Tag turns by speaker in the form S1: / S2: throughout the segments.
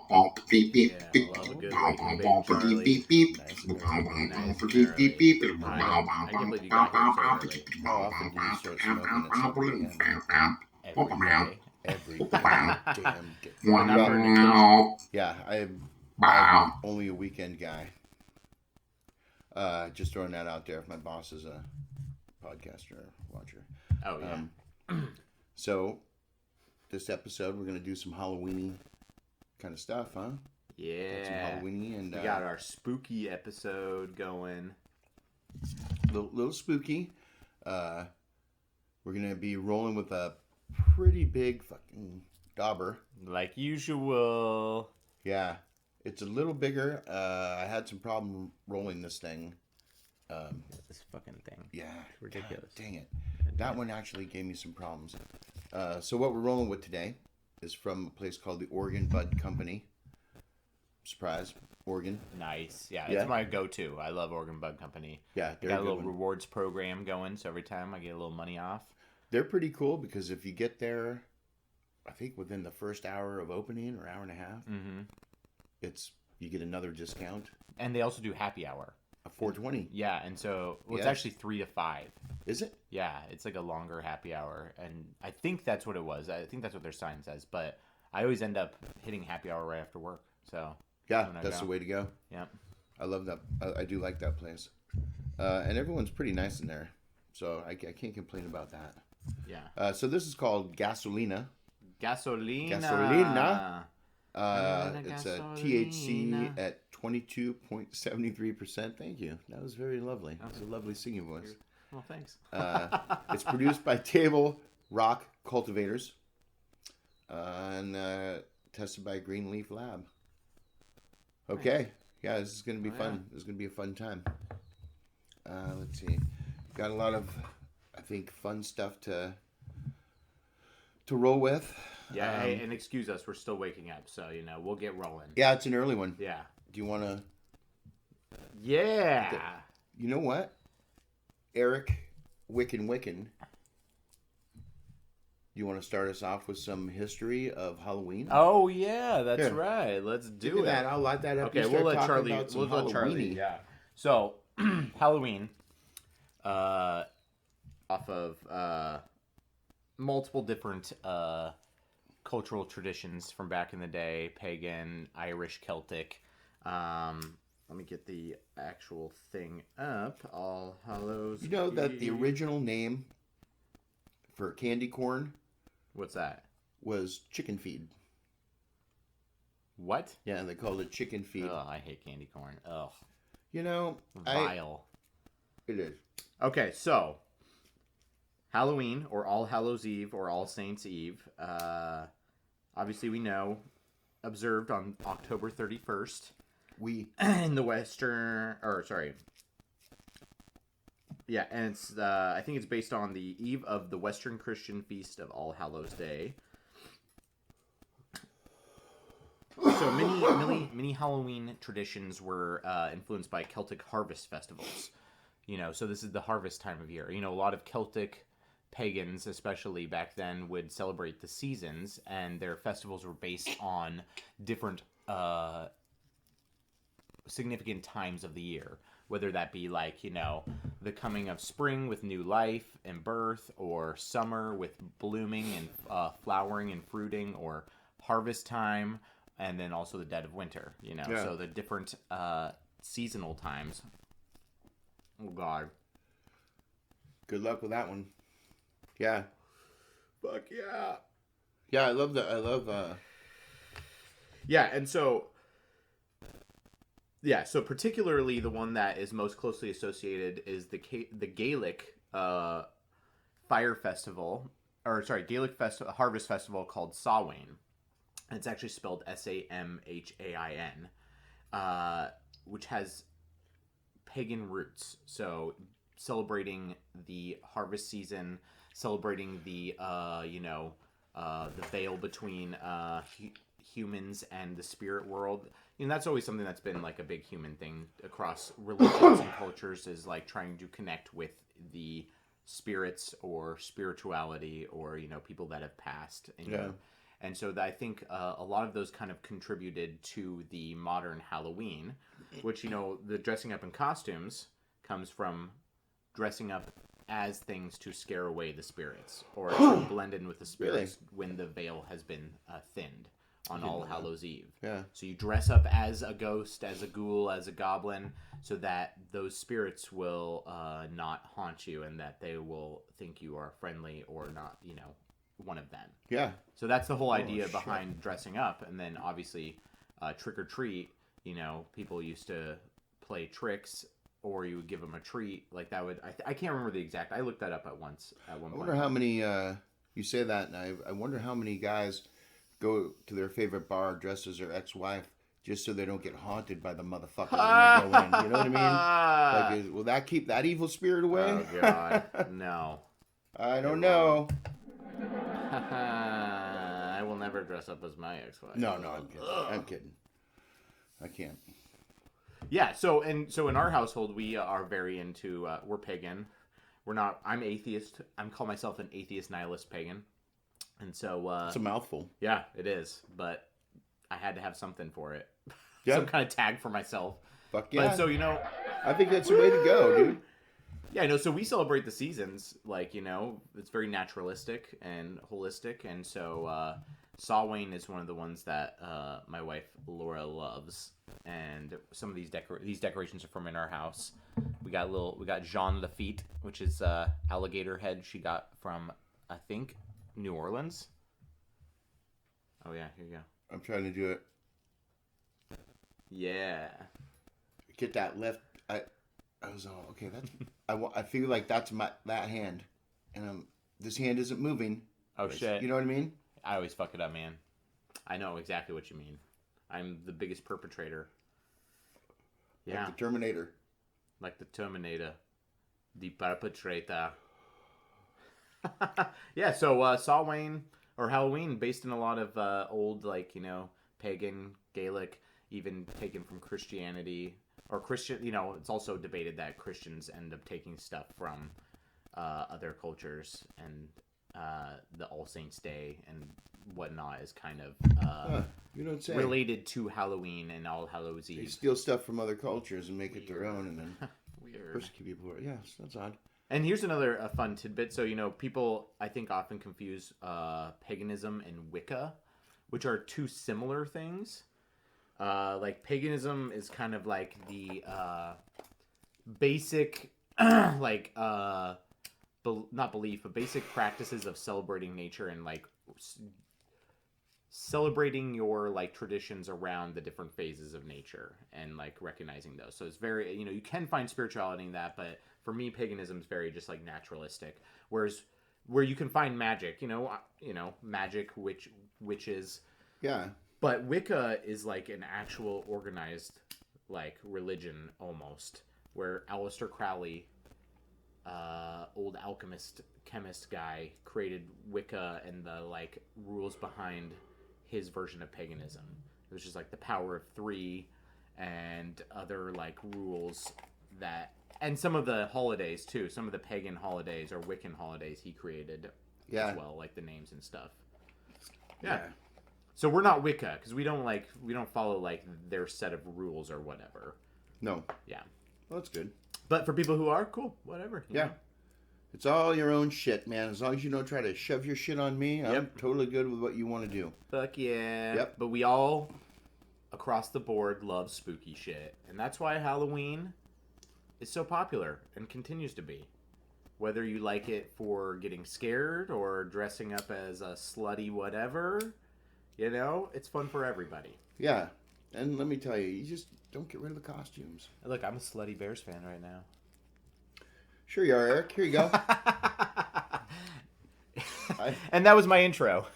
S1: Yeah, I love a good waking baby Charlie.
S2: Nice and early.
S1: Nice and early. I can't believe you got here so early.
S2: How often do you start smoking at 7 a.m.?
S1: Every day.
S2: Every damn day.
S1: But not for an occasion.
S2: Yeah, I'm only a weekend guy. Just throwing that out there if my boss is a podcaster or watcher.
S1: Oh, yeah.
S2: So, this episode, we're going to do some Halloween-y kind of stuff, huh?
S1: Yeah.
S2: Got some Halloween-y and...
S1: we got our spooky episode going.
S2: Little spooky. We're going to be rolling with a pretty big fucking dauber.
S1: Like usual.
S2: Yeah. It's a little bigger. I had some problem rolling this thing.
S1: This fucking thing.
S2: Yeah.
S1: It's ridiculous.
S2: God, dang it. That one actually gave me some problems. So what we're rolling with today is from a place called the Oregon Bud Company. Surprise. Oregon.
S1: Nice. Yeah, it's my go-to. I love Oregon Bud Company.
S2: Yeah,
S1: they got a little rewards program going, so every time I get a little money off.
S2: They're pretty cool because if you get there, I think within the first hour of opening or hour and a half, you get another discount.
S1: And they also do happy hour.
S2: A 420.
S1: Yeah, and so it's actually 3 to 5.
S2: Is it?
S1: Yeah, it's like a longer happy hour, and I think that's what it was. I think that's what their sign says, but I always end up hitting happy hour right after work. So
S2: yeah, that's the way to go.
S1: Yeah,
S2: I love that. I do like that place, and everyone's pretty nice in there, so I can't complain about that.
S1: Yeah.
S2: So this is called Gasolina.
S1: Gasolina.
S2: It's a THC at 22.73%. Thank you. That was very lovely. That was a lovely singing voice.
S1: Well, thanks.
S2: It's produced by Table Rock Cultivators and tested by Greenleaf Lab. Okay. Nice. Yeah, this is going to be fun. Yeah. This is going to be a fun time. Let's see. Got a lot of, I think, fun stuff to roll with.
S1: Yeah, and excuse us, we're still waking up, so, we'll get rolling.
S2: Yeah, it's an early one.
S1: Yeah.
S2: Do you want to...
S1: Yeah.
S2: You know what? Eric Wicken. You want to start us off with some history of Halloween?
S1: Oh, yeah, that's right. Let's do it.
S2: I'll light that up.
S1: Okay, we'll let Charlie. Yeah. So, Halloween, off of multiple different cultural traditions from back in the day, pagan, Irish, Celtic. Let me get the actual thing up. All Hallows.
S2: You know that the original name for candy corn...
S1: What's that?
S2: ...was chicken feed.
S1: What?
S2: Yeah, they called it chicken feed.
S1: Oh, I hate candy corn. Ugh.
S2: Vile. It is.
S1: Okay, so... Halloween, or All Hallows Eve, or All Saints Eve. Obviously, we know, observed on October 31st. In the Western, and it's I think it's based on the eve of the Western Christian feast of All Hallows Day. So many Halloween traditions were influenced by Celtic harvest festivals. So this is the harvest time of year. A lot of Celtic pagans, especially back then, would celebrate the seasons, and their festivals were based on different significant times of the year, whether that be like the coming of spring with new life and birth, or summer with blooming and flowering and fruiting, or harvest time, and then also the dead of winter. So the different seasonal times. Oh God,
S2: good luck with that one. Yeah,
S1: fuck yeah.
S2: I love that.
S1: Yeah, and so particularly the one that is most closely associated is the Gaelic fire festival, Gaelic harvest festival called Samhain. And it's actually spelled Samhain, which has pagan roots. So celebrating the harvest season, celebrating the veil between humans and the spirit world. That's always something that's been like a big human thing across religions and cultures, is like trying to connect with the spirits or spirituality, or people that have passed. And so I think a lot of those kind of contributed to the modern Halloween, which, the dressing up in costumes comes from dressing up as things to scare away the spirits or to blend in with the spirits when the veil has been thinned on All Hallows Eve.
S2: Yeah.
S1: So you dress up as a ghost, as a ghoul, as a goblin, so that those spirits will not haunt you and that they will think you are friendly or not, one of them.
S2: Yeah.
S1: So that's the whole idea behind dressing up. And then obviously trick or treat, people used to play tricks or you would give them a treat. Like that would, I can't remember the exact, I looked that up at one point.
S2: I wonder how many, you say that, and I wonder how many guys go to their favorite bar dressed as their ex-wife just so they don't get haunted by the motherfucker when they go in. You know what I mean? Like, will that keep that evil spirit away?
S1: Oh, God. No.
S2: I don't know.
S1: I will never dress up as my ex-wife.
S2: No, I'm kidding. I'm kidding. I can't.
S1: Yeah, so in our household, we are very into, we're pagan. I'm atheist. I'm call myself an atheist nihilist pagan. And so...
S2: it's a mouthful.
S1: Yeah, it is. But I had to have something for it.
S2: Yeah.
S1: Some kind of tag for myself.
S2: Fuck yeah.
S1: But so,
S2: I think that's the way to go, dude.
S1: Yeah, so we celebrate the seasons. Like, it's very naturalistic and holistic. And so Samhain is one of the ones that my wife, Laura, loves. And some of these decorations are from in our house. We got Jean Lafitte, which is alligator head she got from, I think, New Orleans. Oh yeah, here you go.
S2: I'm trying to do it.
S1: Yeah.
S2: Get that left. I was all okay. That's I feel like that's that hand, and this hand isn't moving.
S1: Oh shit.
S2: You know what I mean?
S1: I always fuck it up, man. I know exactly what you mean. I'm the biggest perpetrator. Yeah.
S2: Like the Terminator.
S1: Like the Terminator. The perpetrator. Yeah, so Samhain or Halloween, based in a lot of old, pagan, Gaelic, even taken from Christianity or Christian. It's also debated that Christians end up taking stuff from other cultures, and the All Saints Day and whatnot is kind of
S2: you don't say.
S1: Related to Halloween and All Hallows Eve.
S2: They steal stuff from other cultures and make it their own, and then
S1: Weird.
S2: persecute people. Yes, that's odd.
S1: And here's another fun tidbit. So, people, I think, often confuse paganism and Wicca, which are two similar things. Like, paganism is kind of like the basic, not belief, but basic practices of celebrating nature and, celebrating your, traditions around the different phases of nature and, recognizing those. So it's very, you can find spirituality in that, but... For me, paganism is very just naturalistic, whereas where you can find magic, magic, witches.
S2: Yeah.
S1: But Wicca is an actual organized religion almost, where Aleister Crowley, old chemist guy, created Wicca and the rules behind his version of paganism. It was just the power of three and other rules that. And some of the holidays, too. Some of the pagan holidays or Wiccan holidays he created as well, the names and stuff. Yeah. So we're not Wicca, because we don't follow, their set of rules or whatever.
S2: No.
S1: Yeah.
S2: Well, that's good.
S1: But for people who are, cool, whatever.
S2: Yeah. Know? It's all your own shit, man. As long as you don't try to shove your shit on me, I'm totally good with what you want to do.
S1: Fuck yeah.
S2: Yep.
S1: But we all, across the board, love spooky shit. And that's why Halloween... is so popular and continues to be. Whether you like it for getting scared or dressing up as a slutty whatever, it's fun for everybody.
S2: Yeah. And let me tell you just don't get rid of the costumes.
S1: Look, I'm a slutty Bears fan right now.
S2: Sure you are, Eric. Here you go.
S1: And that was my intro.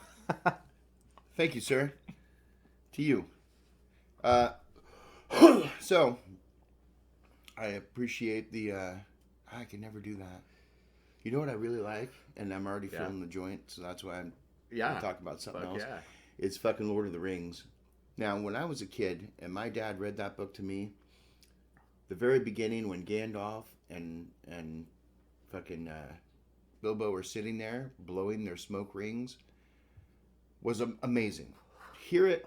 S2: Thank you, sir. To you. So... I appreciate the, I can never do that. You know what I really like? And I'm already filling the joint, so that's why I'm going to talk about something else. Yeah. It's fucking Lord of the Rings. Now, when I was a kid, and my dad read that book to me, the very beginning when Gandalf and fucking Bilbo were sitting there, blowing their smoke rings, was amazing. Hear it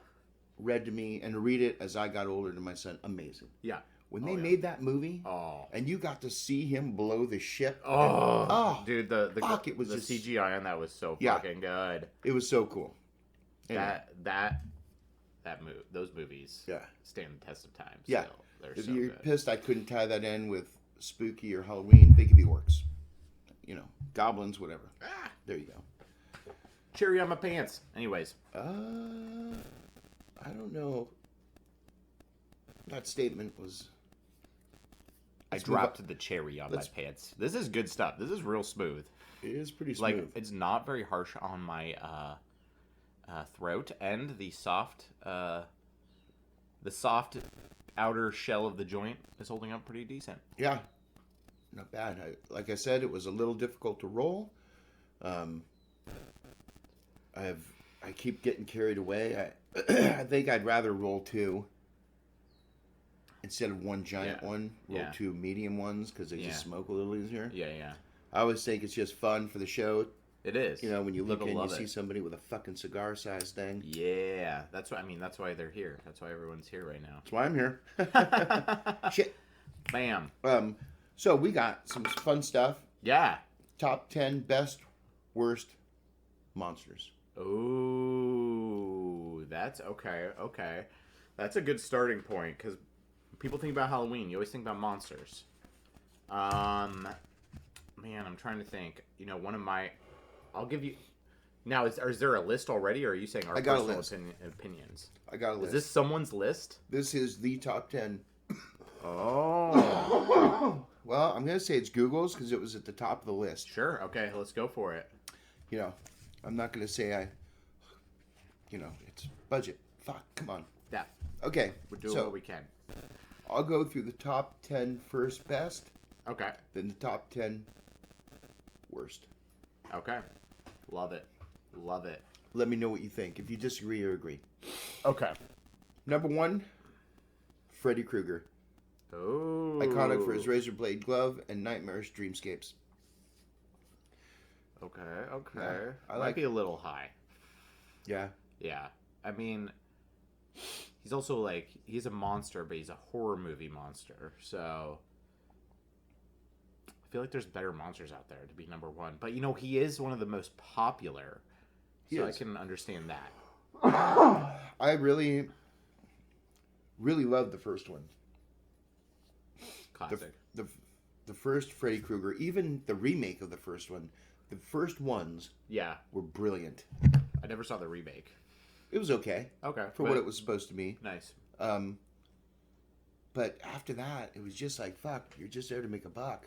S2: read to me and read it as I got older to my son, amazing.
S1: Yeah.
S2: When they made that movie,
S1: oh,
S2: and you got to see him blow the ship,
S1: dude,
S2: fuck, it was
S1: the
S2: just,
S1: CGI on that was so
S2: Yeah.
S1: fucking good.
S2: it was so cool. Anyway,
S1: Those movies,
S2: Yeah.
S1: stand the test of time.
S2: Yeah.
S1: Still. They're
S2: if
S1: so
S2: you're
S1: good.
S2: pissed I couldn't tie that in with spooky or Halloween, think of the orcs. You know, goblins, whatever. There you go.
S1: Cherry on my pants. Anyways,
S2: I don't know. That statement was.
S1: I dropped the cherry on my pants. This is good stuff. This is real smooth.
S2: It is pretty smooth.
S1: Like, it's not very harsh on my throat, and the soft outer shell of the joint is holding up pretty decent.
S2: Yeah, not bad. Like I said, it was a little difficult to roll. I keep getting carried away. I think I'd rather roll two instead of one giant one. Roll two medium ones because they just smoke a little easier.
S1: Yeah.
S2: I always think it's just fun for the show.
S1: It is.
S2: You know, when you look in, you see
S1: it.
S2: somebody with a fucking cigar-sized thing.
S1: Yeah, that's why they're here. That's why everyone's here right now.
S2: That's why I'm here. Shit.
S1: Bam.
S2: So we got some fun stuff.
S1: Yeah.
S2: Top 10 best, worst monsters.
S1: Ooh, that's okay. Okay, that's a good starting point because people think about Halloween. You always think about monsters. Man, I'm trying to think. You know, I'll give you. Now, is there a list already, or are you saying our personal opinions?
S2: I got a list.
S1: Is this someone's list?
S2: This is the top 10.
S1: Oh.
S2: Well, I'm going to say it's Google's because it was at the top of the list.
S1: Sure. Okay, let's go for it.
S2: You know, I'm not going to say it's budget. Fuck, come on.
S1: Yeah.
S2: Okay.
S1: We're doing what we can.
S2: I'll go through the top 10 first best.
S1: Okay.
S2: Then the top 10 worst.
S1: Okay. Love it. Love it.
S2: Let me know what you think, if you disagree or agree.
S1: Okay.
S2: Number 1, Freddy Krueger.
S1: Oh.
S2: Iconic for his razor blade glove and nightmarish dreamscapes.
S1: Okay.
S2: Yeah, I
S1: Might
S2: like
S1: be a little high.
S2: Yeah.
S1: Yeah. I mean, he's also he's a monster, but he's a horror movie monster. So I feel like there's better monsters out there to be number one. But, he is one of the most popular. So I can understand that.
S2: I really, really love the first one.
S1: Classic.
S2: The first Freddy Krueger, even the remake of the first one, the first ones were brilliant.
S1: I never saw the remake.
S2: It was okay.
S1: Okay.
S2: For what it was supposed to be.
S1: Nice.
S2: But after that, it was just like, fuck, you're just there to make a buck.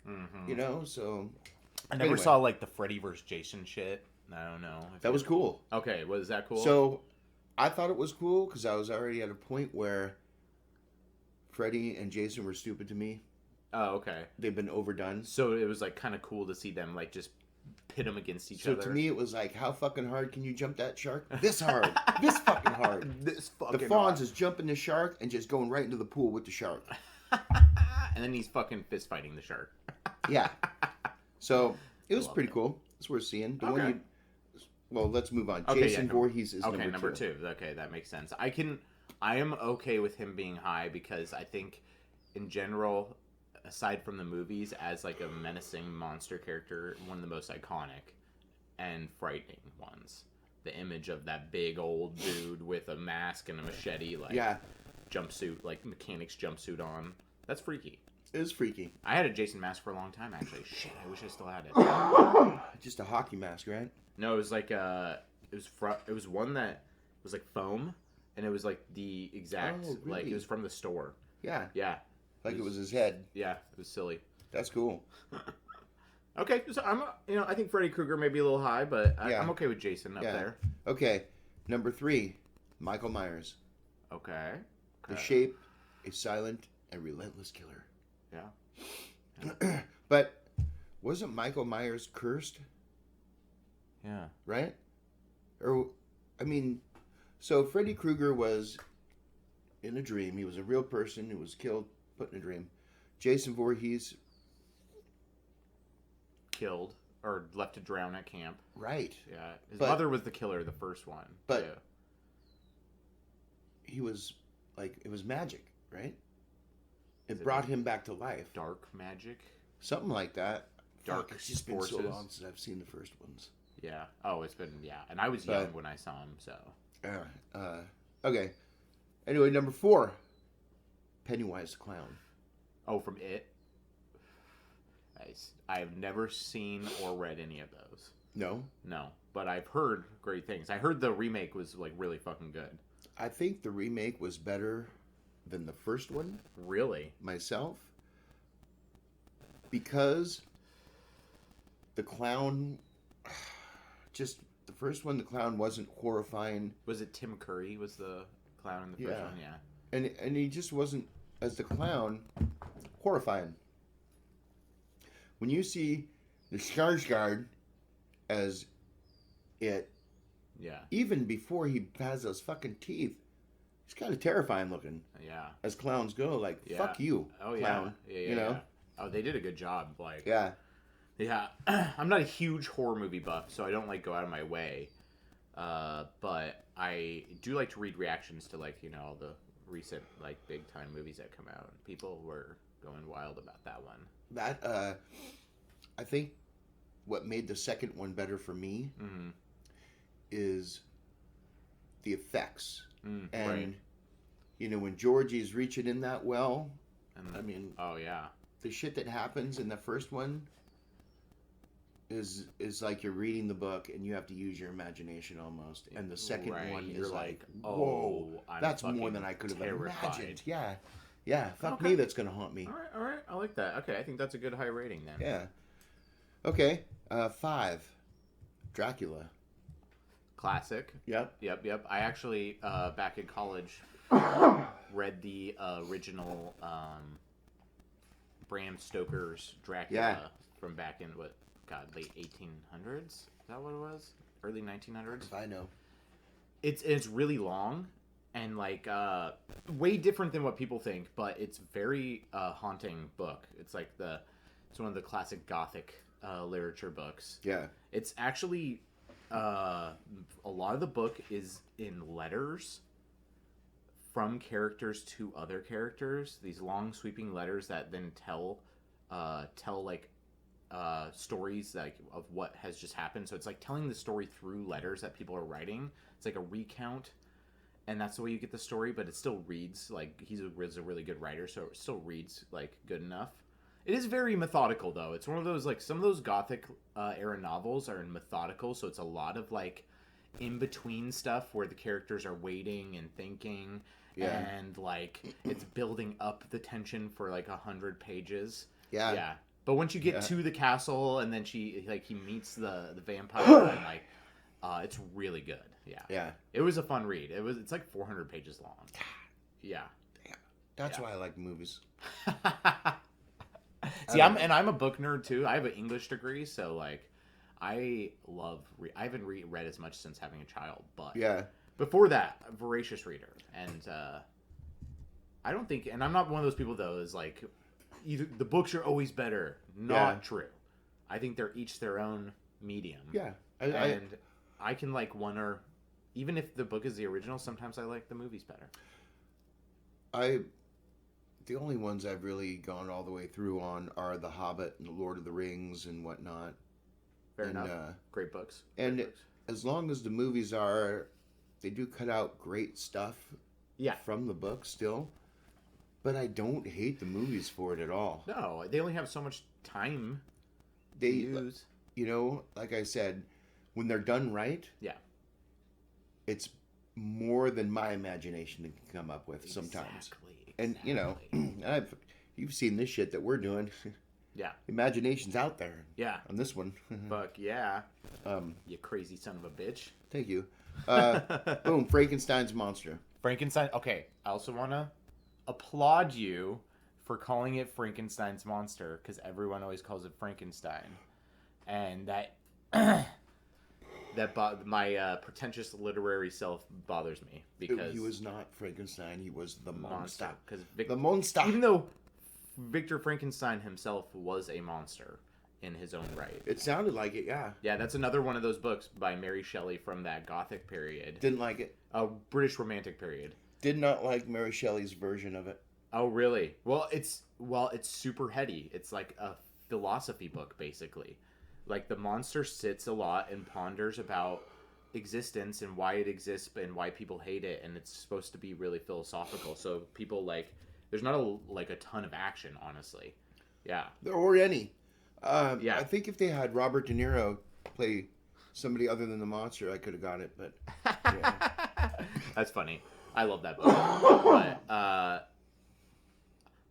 S1: Mm-hmm.
S2: So...
S1: I never saw, the Freddy vs. Jason shit. I don't know.
S2: That was cool.
S1: Okay, was that cool?
S2: So, I thought it was cool because I was already at a point where Freddy and Jason were stupid to me.
S1: Oh, okay.
S2: They've been overdone.
S1: So it was kind of cool to see them just pit them against each other.
S2: So to me, it was like, how fucking hard can you jump that shark? This hard. This fucking hard.
S1: This fucking
S2: The Fonz is jumping the shark and just going right into the pool with the shark.
S1: And then he's fucking fist fighting the shark.
S2: Yeah. So it was pretty cool. It's worth seeing. Well, let's move on.
S1: Okay,
S2: Jason Voorhees is
S1: number two. Okay, that makes sense. I am okay with him being high because I think, in general, aside from the movies, as a menacing monster character, one of the most iconic and frightening ones. The image of that big old dude with a mask and a machete, jumpsuit, mechanic's jumpsuit on. That's freaky.
S2: It was freaky.
S1: I had a Jason mask for a long time, actually. Shit, I wish I still had it.
S2: Just a hockey mask, right?
S1: No, it was it was one that was foam, and it was the exact
S2: really?
S1: it was from the store.
S2: Yeah.
S1: Yeah.
S2: It was his head.
S1: Yeah, it was silly.
S2: That's cool.
S1: Okay, so I think Freddy Krueger may be a little high, but I'm okay with Jason up there.
S2: Okay, number 3, Michael Myers.
S1: Okay.
S2: The Shape, a silent and relentless killer.
S1: Yeah.
S2: But wasn't Michael Myers cursed?
S1: Yeah.
S2: Right? So Freddy Krueger was in a dream. He was a real person who was killed, put in a dream. Jason Voorhees
S1: killed or left to drown at camp.
S2: Right.
S1: Yeah, his mother was the killer, the first one.
S2: But he was like, it was magic, right? It brought him back to life.
S1: Dark magic,
S2: something like that.
S1: Dark
S2: Fuck, it's just been so long since I've seen the first ones.
S1: Yeah. Oh, it's been and I was young when I saw him, so.
S2: Okay. Anyway, number 4, Pennywise the Clown.
S1: Oh, from It. I've never seen or read any of those.
S2: No,
S1: but I've heard great things. I heard the remake was like really fucking good.
S2: I think the remake was better than the first one.
S1: Really?
S2: Myself, because the clown, just the first one, the clown wasn't horrifying.
S1: Was it Tim Curry was the clown in the first one? Yeah.
S2: And he just wasn't, as the clown, horrifying. When you see the Skarsgård as it, even before he has those fucking teeth, he's kind of terrifying looking.
S1: Yeah.
S2: As clowns go, like, fuck you, clown.
S1: Yeah.
S2: You know?
S1: Oh, they did a good job. Like.
S2: Yeah.
S1: Yeah. I'm not a huge horror movie buff, so I don't like go out of my way. But I do like to read reactions to all the recent big time movies that come out. People were going wild about that one.
S2: That I think what made the second one better for me is the effects. And
S1: right.
S2: When Georgie's reaching in that well, I mean,
S1: oh yeah,
S2: the shit that happens in the first one is like you're reading the book and you have to use your imagination almost. And the second one is like, whoa, that's more than I could have imagined. Yeah. Yeah, fuck me, that's going to haunt me.
S1: All right, I like that. Okay, I think that's a good high rating then.
S2: Yeah. Okay, 5, Dracula.
S1: Classic.
S2: Yep.
S1: I actually, back in college, read the original Bram Stoker's Dracula from back in, late 1800s? Is that what it was? Early 1900s?
S2: If I know.
S1: It's really long. And way different than what people think, but it's very haunting book. It's it's one of the classic Gothic literature books.
S2: Yeah,
S1: it's actually a lot of the book is in letters from characters to other characters. These long sweeping letters that then tell stories of what has just happened. So it's like telling the story through letters that people are writing. It's like a recount. And that's the way you get the story, but it still reads he's a really good writer, so it still reads good enough. It is very methodical, though. It's one of those some of those Gothic era novels are methodical, so it's a lot of in between stuff where the characters are waiting and thinking, and it's building up the tension for 100 pages. Yeah. But once you get to the castle, and then he meets the vampire, and it's really good. Yeah. It was a fun read. It's 400 pages long. Yeah.
S2: Damn. That's why I like movies.
S1: See, I'm a book nerd too. I have an English degree, so I love. I haven't read as much since having a child, but before that, a voracious reader, and I don't think. And I'm not one of those people though. Is either the books are always better. Not true. I think they're each their own medium.
S2: Yeah,
S1: I can one or. Even if the book is the original, sometimes I like the movies better.
S2: The only ones I've really gone all the way through on are The Hobbit and The Lord of the Rings and whatnot.
S1: Fair enough. Great books.
S2: As long as the movies they do cut out great stuff from the book still. But I don't hate the movies for it at all.
S1: No, they only have so much time to use.
S2: Like I said, when they're done right...
S1: Yeah.
S2: It's more than my imagination can come up with sometimes. And, you've seen this shit that we're doing.
S1: Yeah.
S2: Imagination's out there.
S1: Yeah.
S2: On this one.
S1: Fuck yeah. You crazy son of a bitch.
S2: Thank you. Boom. Frankenstein's monster.
S1: Frankenstein. Okay. I also want to applaud you for calling it Frankenstein's monster, because everyone always calls it Frankenstein. And that... my pretentious literary self bothers me, because
S2: he was not Frankenstein. He was the monster.
S1: The monster. Even though Victor Frankenstein himself was a monster in his own right.
S2: It sounded like it, yeah.
S1: Yeah, that's another one of those books by Mary Shelley from that Gothic period.
S2: Didn't like it.
S1: British Romantic period.
S2: Did not like Mary Shelley's version of it.
S1: Oh, really? Well, it's super heady. It's like a philosophy book, basically. Like, the monster sits a lot and ponders about existence and why it exists and why people hate it, and it's supposed to be really philosophical. So people, like, there's not a ton of action, honestly. Yeah.
S2: Or any.
S1: Yeah.
S2: I think if they had Robert De Niro play somebody other than the monster, I could have got it, but yeah.
S1: That's funny. I love that book. But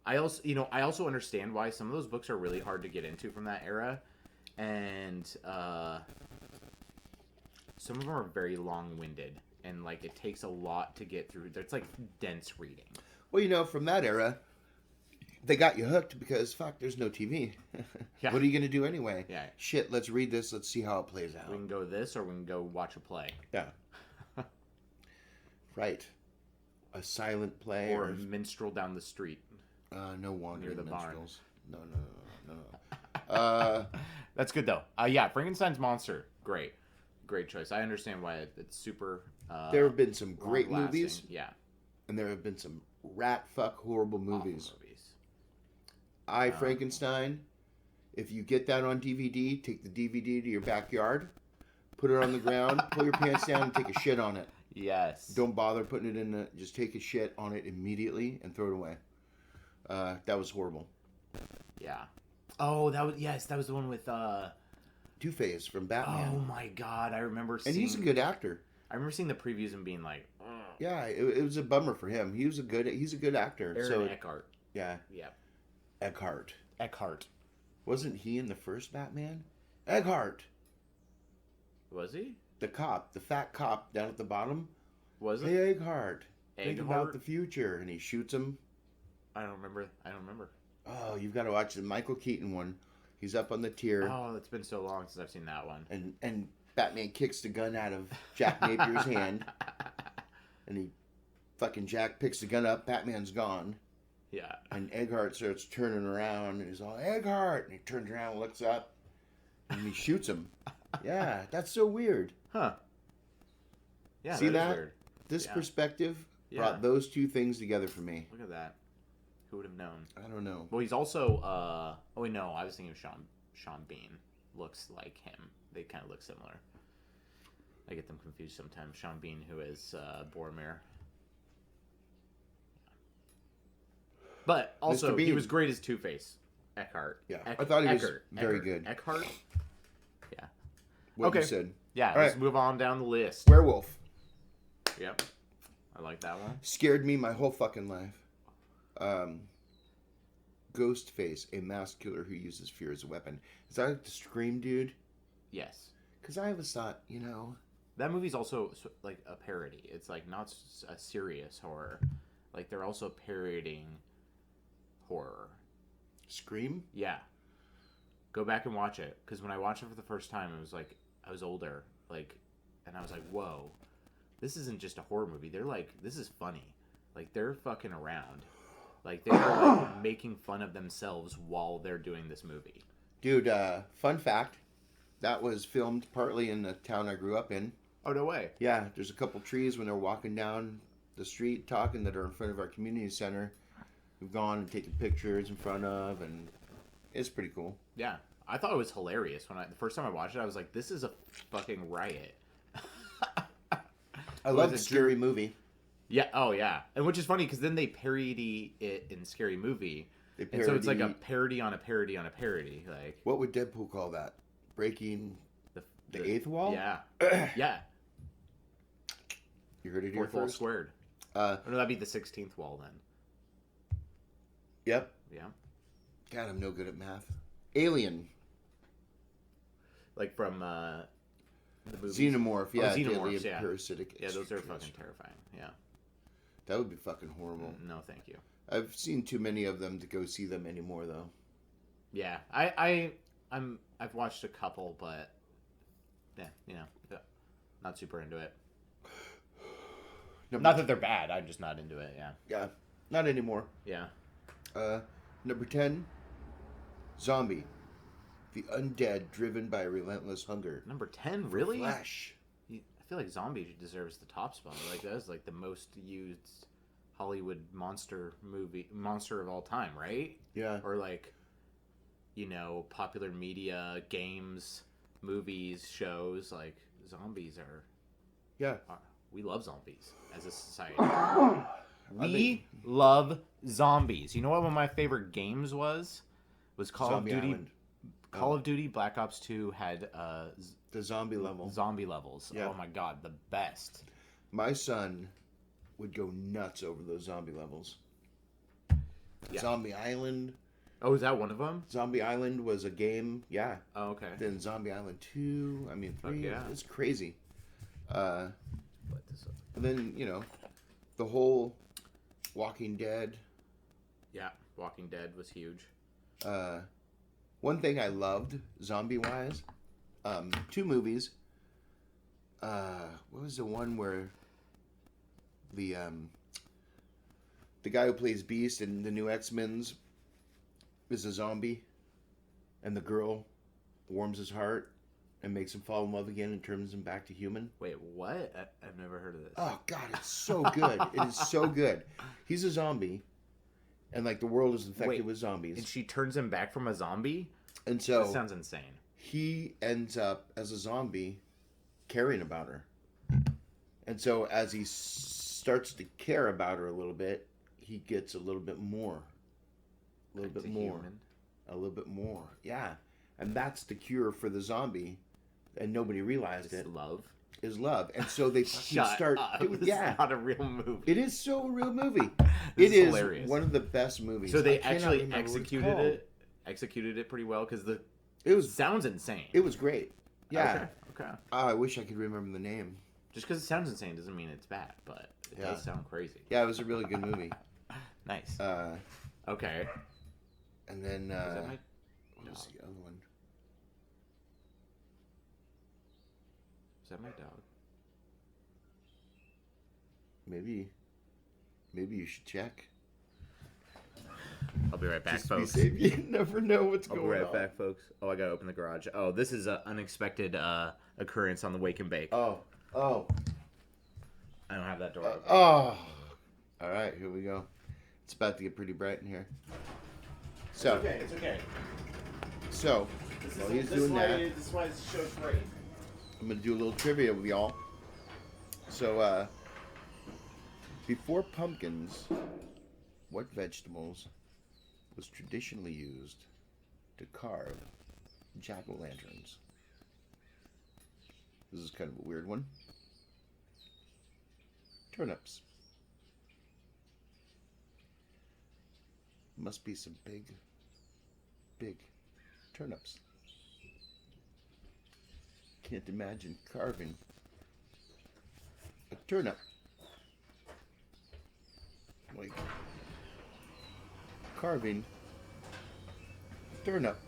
S1: I also understand why some of those books are really hard to get into from that era, and some of them are very long-winded, and like it takes a lot to get through. It's like dense reading.
S2: Well, from that era, they got you hooked because fuck, there's no TV.
S1: Yeah.
S2: What are you gonna do anyway?
S1: Yeah.
S2: Shit, let's read this. Let's see how it plays out.
S1: We can go this, or we can go watch a play.
S2: Yeah. Right. A silent play
S1: Or a minstrel down the street.
S2: No wandering
S1: Near the
S2: minstrels. No.
S1: That's good though. Yeah, Frankenstein's monster, great choice. I understand why it's super.
S2: There have been some great movies.
S1: Yeah.
S2: And there have been some rat fuck horrible movies.
S1: Awful movies.
S2: Frankenstein. If you get that on DVD, take the DVD to your backyard, put it on the ground, pull your pants down, and take a shit on it.
S1: Yes.
S2: Don't bother putting it in just take a shit on it immediately and throw it away. That was horrible.
S1: Yeah. Oh, that was the one with
S2: Two-Face from Batman.
S1: Oh my god, I remember seeing.
S2: And he's a good actor.
S1: I remember seeing the previews and being like, ugh.
S2: Yeah, it was a bummer for him. He's a good actor.
S1: Aaron Eckhart.
S2: Yeah.
S1: Yeah.
S2: Eckhart.
S1: Wasn't
S2: he in the first Batman? Eckhart.
S1: Was he?
S2: The cop, the fat cop down at the bottom.
S1: Was it?
S2: Hey, Eckhart. Think about the future. And he shoots him.
S1: I don't remember.
S2: Oh, you've got to watch the Michael Keaton one. He's up on the tier.
S1: Oh, it's been so long since I've seen that one.
S2: And Batman kicks the gun out of Jack Napier's hand. And Jack picks the gun up. Batman's gone.
S1: Yeah.
S2: And Eckhart starts turning around. And he's all, Eckhart! And he turns around and looks up. And he shoots him. Yeah, that's so weird.
S1: Huh. Yeah,
S2: See that?
S1: Weird.
S2: This perspective brought those two things together for me.
S1: Look at that. Who would have known?
S2: I don't know.
S1: Well, he's also, I was thinking of Sean Bean. Looks like him. They kind of look similar. I get them confused sometimes. Sean Bean, who is Boromir. But also, he was great as Two-Face. Eckhart.
S2: Yeah, I thought he was very good.
S1: Eckhart? Yeah.
S2: What you said.
S1: Yeah, let's move on down the list.
S2: Werewolf.
S1: Yep. I like that one.
S2: Scared me my whole fucking life. Ghostface, a masked killer who uses fear as a weapon. Is that like the Scream dude?
S1: Yes.
S2: Because I always thought,
S1: that movie's also like a parody. It's like not a serious horror. Like they're also parodying horror.
S2: Scream?
S1: Yeah. Go back and watch it. Because when I watched it for the first time, it was like, I was older. Like, and I was like, whoa. This isn't just a horror movie. They're like, this is funny. Like, they're fucking around. Like, they're like making fun of themselves while they're doing this movie.
S2: Dude, fun fact. That was filmed partly in the town I grew up in.
S1: Oh, no way.
S2: Yeah, there's a couple trees when they're walking down the street talking that are in front of our community center. We've gone and taken pictures in front of, and it's pretty cool.
S1: Yeah. I thought it was hilarious. The first time I watched it, I was like, this is a fucking riot.
S2: I love the Scary Movie.
S1: Yeah. Oh, yeah. And which is funny because then they parody it in Scary Movie. And so it's like a parody on a parody on a parody. Like,
S2: what would Deadpool call that? Breaking the eighth wall?
S1: Yeah. Yeah.
S2: You heard it here
S1: Fourth wall
S2: first?
S1: squared. No, that'd be the 16th wall then.
S2: Yep.
S1: Yeah.
S2: God, I'm no good at math. Alien.
S1: Like from the movies.
S2: Xenomorph, yeah.
S1: Xenomorphs, yeah.
S2: Parasitic.
S1: Yeah, those are fucking terrifying. Yeah.
S2: That would be fucking horrible.
S1: No, thank you.
S2: I've seen too many of them to go see them anymore, though.
S1: Yeah, I've watched a couple, but yeah, not super into it. Not that they're bad. I'm just not into it. Yeah.
S2: Yeah, not anymore.
S1: Yeah.
S2: Number 10, Zombie. The undead driven by relentless hunger.
S1: Number 10, really?
S2: Flesh.
S1: I feel like Zombie deserves the top spot. Like that is like the most used Hollywood monster of all time, right?
S2: Yeah.
S1: Or like, popular media, games, movies, shows. Like zombies are.
S2: Yeah.
S1: We love zombies as a society. We love zombies. You know what one of my favorite games was? Was Call
S2: Zombie
S1: of Duty.
S2: Island.
S1: Call of Duty Black Ops 2 had
S2: the zombie level.
S1: Zombie levels. Yeah. Oh my god, the best.
S2: My son would go nuts over those zombie levels. Yeah. Zombie Island.
S1: Oh, is that one of them?
S2: Zombie Island was a game. Yeah.
S1: Oh, okay.
S2: Then Zombie Island 2. I mean, 3. Yeah. It's crazy. And then, the whole Walking Dead.
S1: Yeah, Walking Dead was huge.
S2: One thing I loved, zombie-wise, 2 movies. What was the one where the guy who plays Beast in the new X-Men's is a zombie, and the girl warms his heart and makes him fall in love again and turns him back to human?
S1: Wait, what? I've never heard of this.
S2: Oh, God, it's so good. It is so good. He's a zombie. And, the world is infected with zombies.
S1: And she turns him back from a zombie?
S2: And so...
S1: That sounds insane.
S2: He ends up, as a zombie, caring about her. And so, as he starts to care about her a little bit, he gets a little bit more. A little bit more. Human. A little bit more. Yeah. And that's the cure for the zombie. And nobody realized it.
S1: Love.
S2: Is love. And so they start...
S1: This is not a real movie.
S2: It is so a real movie.
S1: It is
S2: hilarious. One of the best movies.
S1: So they actually executed it pretty well because sounds insane.
S2: It was great. Yeah.
S1: Okay.
S2: I wish I could remember the name.
S1: Just because it sounds insane doesn't mean it's bad, but it does sound crazy.
S2: Yeah, it was a really good movie.
S1: Nice. Okay.
S2: And then what was the other one?
S1: Is that my dog?
S2: Maybe you should check.
S1: I'll be right back,
S2: Just
S1: folks.
S2: Be safe. You never know what's going on.
S1: I'll be right back, folks. Oh, I gotta open the garage. Oh, this is an unexpected occurrence on the Wake and Bake.
S2: Oh.
S1: I don't have that door open.
S2: All right, here we go. It's about to get pretty bright in here. So.
S1: It's okay.
S2: So, while he's doing that,
S1: this is why this show's great.
S2: I'm gonna do a little trivia with y'all. So, before pumpkins, what vegetables was traditionally used to carve jack-o'-lanterns? This is kind of a weird one. Turnips. Must be some big turnips. Can't imagine carving a turnip. Like carving a turnip.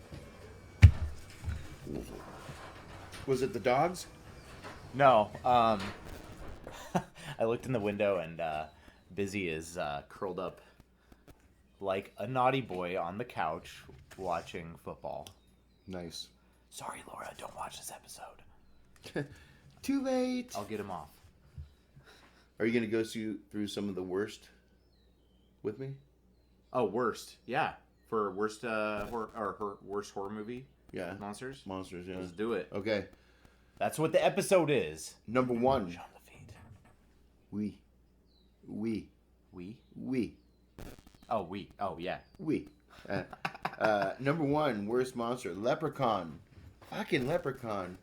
S2: Was it the dogs?
S1: No. I looked in the window and Busy is curled up like a naughty boy on the couch watching football.
S2: Nice.
S1: Sorry, Laura, don't watch this episode.
S2: Too late.
S1: I'll get him off.
S2: Are you going to go through some of the worst with me?
S1: Oh, worst. Yeah. For worst worst horror movie?
S2: Yeah.
S1: Monsters?
S2: Monsters, yeah.
S1: Let's do it.
S2: Okay.
S1: That's what the episode is.
S2: Number 1.
S1: Jean Lafitte.
S2: We.
S1: Oh, we. Oh, yeah.
S2: We. Number 1, worst monster. Leprechaun. Fucking Leprechaun.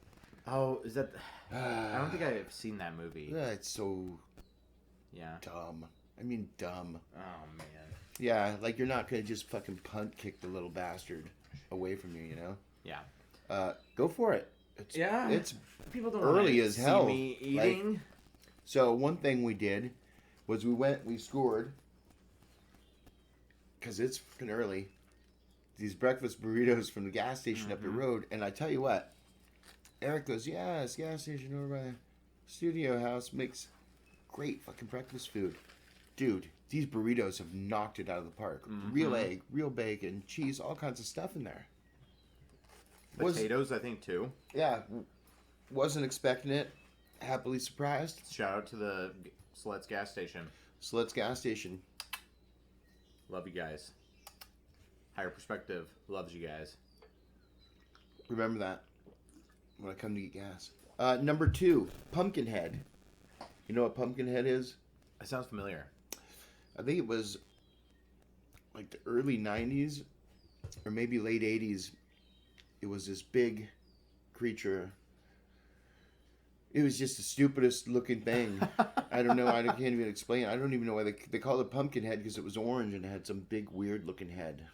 S1: Oh, is that... I don't think I've seen that movie.
S2: It's so...
S1: Yeah.
S2: Dumb. I mean, dumb.
S1: Oh, man.
S2: Yeah, like you're not going to just fucking punt kick the little bastard away from you, you know?
S1: Yeah.
S2: Go for it. It's
S1: people don't
S2: early as hell.
S1: See me eating.
S2: So one thing we did was we scored, because it's fucking early, these breakfast burritos from the gas station up the road. And I tell you what, Eric goes, yeah, this gas station over by the studio house makes great fucking breakfast food. Dude, these burritos have knocked it out of the park. Real egg, real bacon, cheese, all kinds of stuff in there.
S1: Potatoes, I think, too.
S2: Yeah, wasn't expecting it. Happily surprised.
S1: Shout out to the Sled's gas station.
S2: Sled's gas station.
S1: Love you guys. Higher Perspective loves you guys.
S2: Remember that when I come to get gas. Number 2, Pumpkinhead. You know what Pumpkinhead is?
S1: That sounds familiar.
S2: I think it was like the early 90s or maybe late 80s. It was this big creature. It was just the stupidest looking thing. I don't know. I can't even explain. I don't even know why they called it Pumpkinhead, because it was orange and it had some big weird looking head.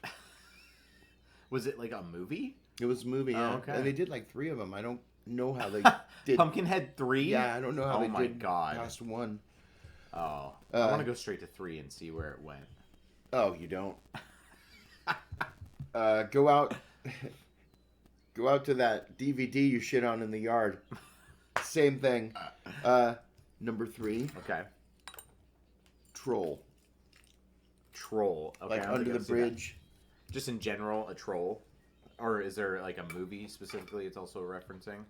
S1: Was it like a movie?
S2: It was a movie, yeah.
S1: Oh, okay.
S2: And they did like 3 of them. I don't know how they did.
S1: Pumpkinhead 3?
S2: Yeah, I don't know how they did
S1: God.
S2: past 1.
S1: Oh, I want to go straight to 3 and see where it went.
S2: Oh, you don't. Go out to that DVD you shit on in the yard. Same thing. Number 3.
S1: Okay.
S2: Troll.
S1: Troll. Okay,
S2: Like Under the Bridge.
S1: Just in general, a troll? Or is there like a movie specifically it's also referencing?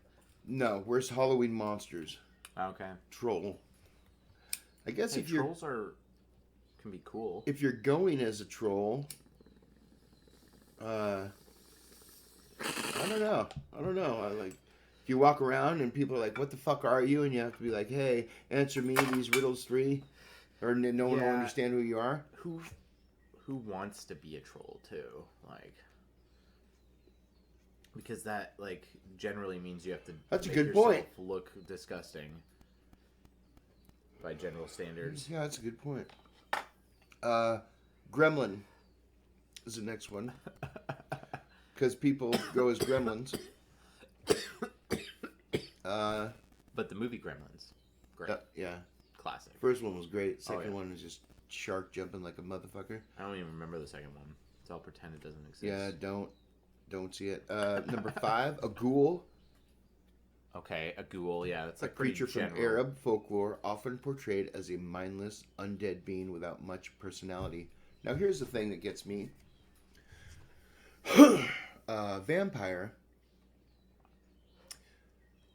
S2: No, where's Halloween Monsters?
S1: Okay.
S2: Troll. I guess
S1: Hey,
S2: if you're
S1: trolls can be cool.
S2: if you're going as a troll, I don't know. Like, if you walk around and people are like, "What the fuck are you?" and you have to be like, "Hey, answer me these riddles 3," or no one will understand who you are.
S1: Who wants to be a troll too? Like, because that like generally means you have to.
S2: That's a
S1: make
S2: good
S1: yourself
S2: point.
S1: Look disgusting by general standards.
S2: Yeah, that's a good point. Gremlin is the next one. Because people go as gremlins.
S1: But the movie Gremlins, great,
S2: Yeah.
S1: classic.
S2: First one was great. Second
S1: yeah.
S2: one was just shark jumping like a motherfucker.
S1: I don't even remember the second one. So I'll pretend it doesn't exist.
S2: Yeah, don't see it. Number 5, a ghoul.
S1: Okay, a ghoul. Yeah, that's
S2: A
S1: like pretty
S2: creature from
S1: general.
S2: Arab folklore, often portrayed as a mindless, undead being without much personality. Now, here's the thing that gets me. Vampire.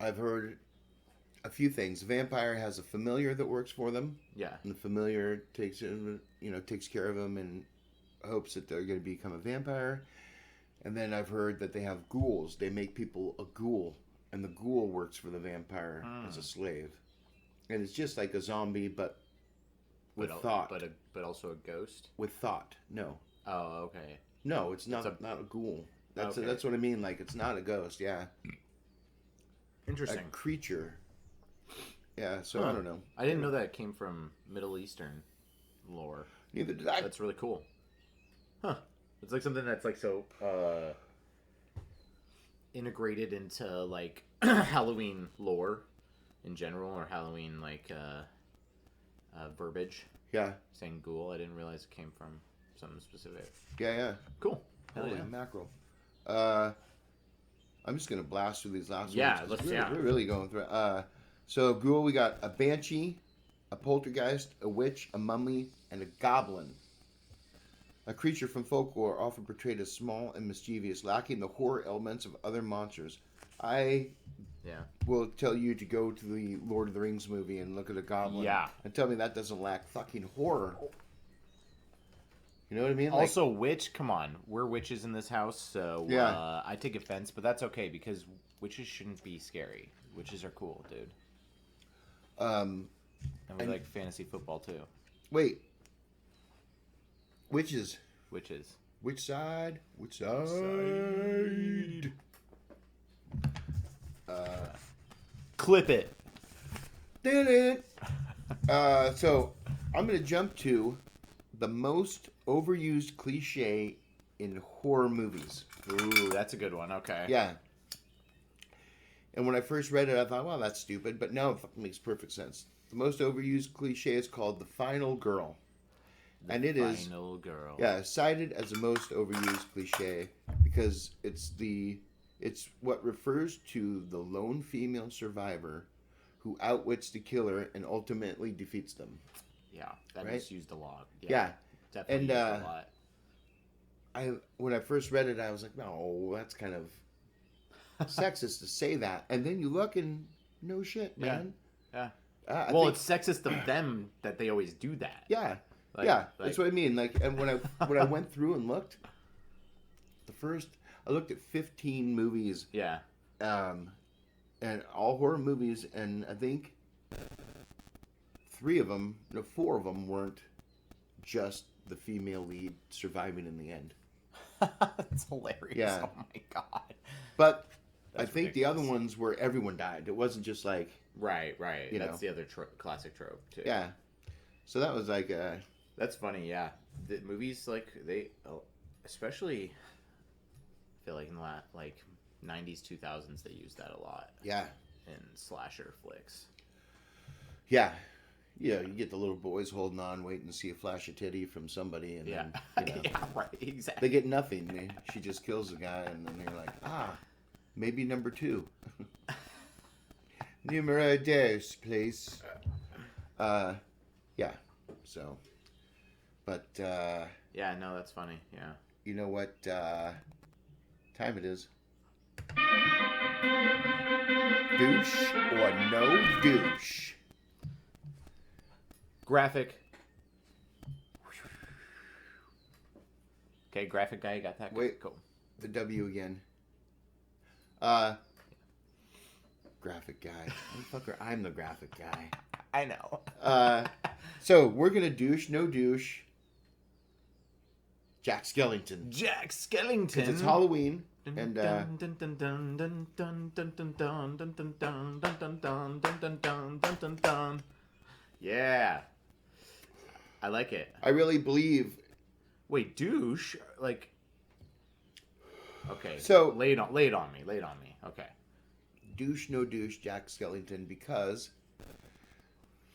S2: I've heard a few things. Vampire has a familiar that works for them.
S1: Yeah.
S2: And the familiar takes care of them and hopes that they're going to become a vampire. And then I've heard that they have ghouls. They make people a ghoul, and the ghoul works for the vampire as a slave. And it's just like a zombie, but with thought.
S1: But also a ghost.
S2: With thought. No.
S1: Oh, okay.
S2: No, it's not a ghoul. That's what I mean. Like, it's not a ghost. Yeah.
S1: Interesting.
S2: A creature. Yeah. So I don't know.
S1: I didn't know that it came from Middle Eastern lore.
S2: Neither did I.
S1: That's really cool. Huh. It's like something that's like so integrated into like Halloween lore in general, or Halloween like verbiage.
S2: Yeah.
S1: Saying ghoul, I didn't realize it came from something specific.
S2: Yeah.
S1: Cool. Hell
S2: Holy
S1: yeah.
S2: mackerel. I'm just gonna blast through these last
S1: Yeah,
S2: ones.
S1: let's.
S2: We're really going through it. So ghoul, we got a banshee, a poltergeist, a witch, a mummy, and a goblin. A creature from folklore often portrayed as small and mischievous, lacking the horror elements of other monsters. I will tell you to go to the Lord of the Rings movie and look at a goblin.
S1: Yeah.
S2: And tell me that doesn't lack fucking horror. You know what I mean?
S1: Also, witch. Come on, we're witches in this house, so I take offense, but that's okay because witches shouldn't be scary. Witches are cool, dude. And we like fantasy football too.
S2: Wait. Witches.
S1: Witches.
S2: Which side? Which side?
S1: Clip it.
S2: Did it. So I'm going to jump to the most overused cliche in horror movies.
S1: Ooh, that's a good one. Okay.
S2: Yeah. And when I first read it, I thought, well, that's stupid. But now it makes perfect sense. The most overused cliche is called the final girl. And it is
S1: final girl.
S2: Yeah, cited as the most overused cliche because it's what refers to the lone female survivor who outwits the killer and ultimately defeats them.
S1: Yeah, that
S2: right?
S1: is used a lot.
S2: Yeah.
S1: Definitely used a lot.
S2: When I first read it, I was like, no, that's kind of sexist to say that. And then you look and no shit, man.
S1: Yeah.
S2: I
S1: Well,
S2: think,
S1: it's sexist of them that they always do that.
S2: yeah,
S1: Like,
S2: yeah. That's what I mean. Like, and when I went through and looked, I looked at 15 movies.
S1: Yeah.
S2: And all horror movies, and I think 4 of them weren't just the female lead surviving in the end.
S1: That's hilarious.
S2: Yeah.
S1: Oh my god.
S2: But
S1: That's
S2: I think
S1: ridiculous.
S2: the other ones where everyone died. It wasn't just like,
S1: Right.
S2: You
S1: That's
S2: know.
S1: the other classic trope too.
S2: yeah. So that was like,
S1: That's funny. Yeah, the movies like they, especially, I feel like in the like 90s 2000s they used that a lot
S2: yeah,
S1: in slasher flicks.
S2: yeah. You get the little boys holding on, waiting to see a flash of titty from somebody, and
S1: Yeah.
S2: then,
S1: Yeah. Right. Exactly.
S2: they get nothing. She just kills the guy, and then they're like, maybe number 2. Numero dos, please. Yeah. So, but
S1: Yeah. No, that's funny. Yeah.
S2: you know what time it is? Douche or no douche?
S1: Graphic. Okay, graphic guy, you got that?
S2: Wait.
S1: Cool.
S2: The W again. Graphic guy. Motherfucker, I'm the graphic guy.
S1: I know.
S2: So we're gonna douche, no douche. Jack Skellington.
S1: Jack Skellington.
S2: Because it's Halloween, and
S1: yeah, I like it.
S2: I really believe.
S1: Wait, douche? Like, okay.
S2: So-
S1: lay it on me. Okay.
S2: Douche, no douche, Jack Skellington, because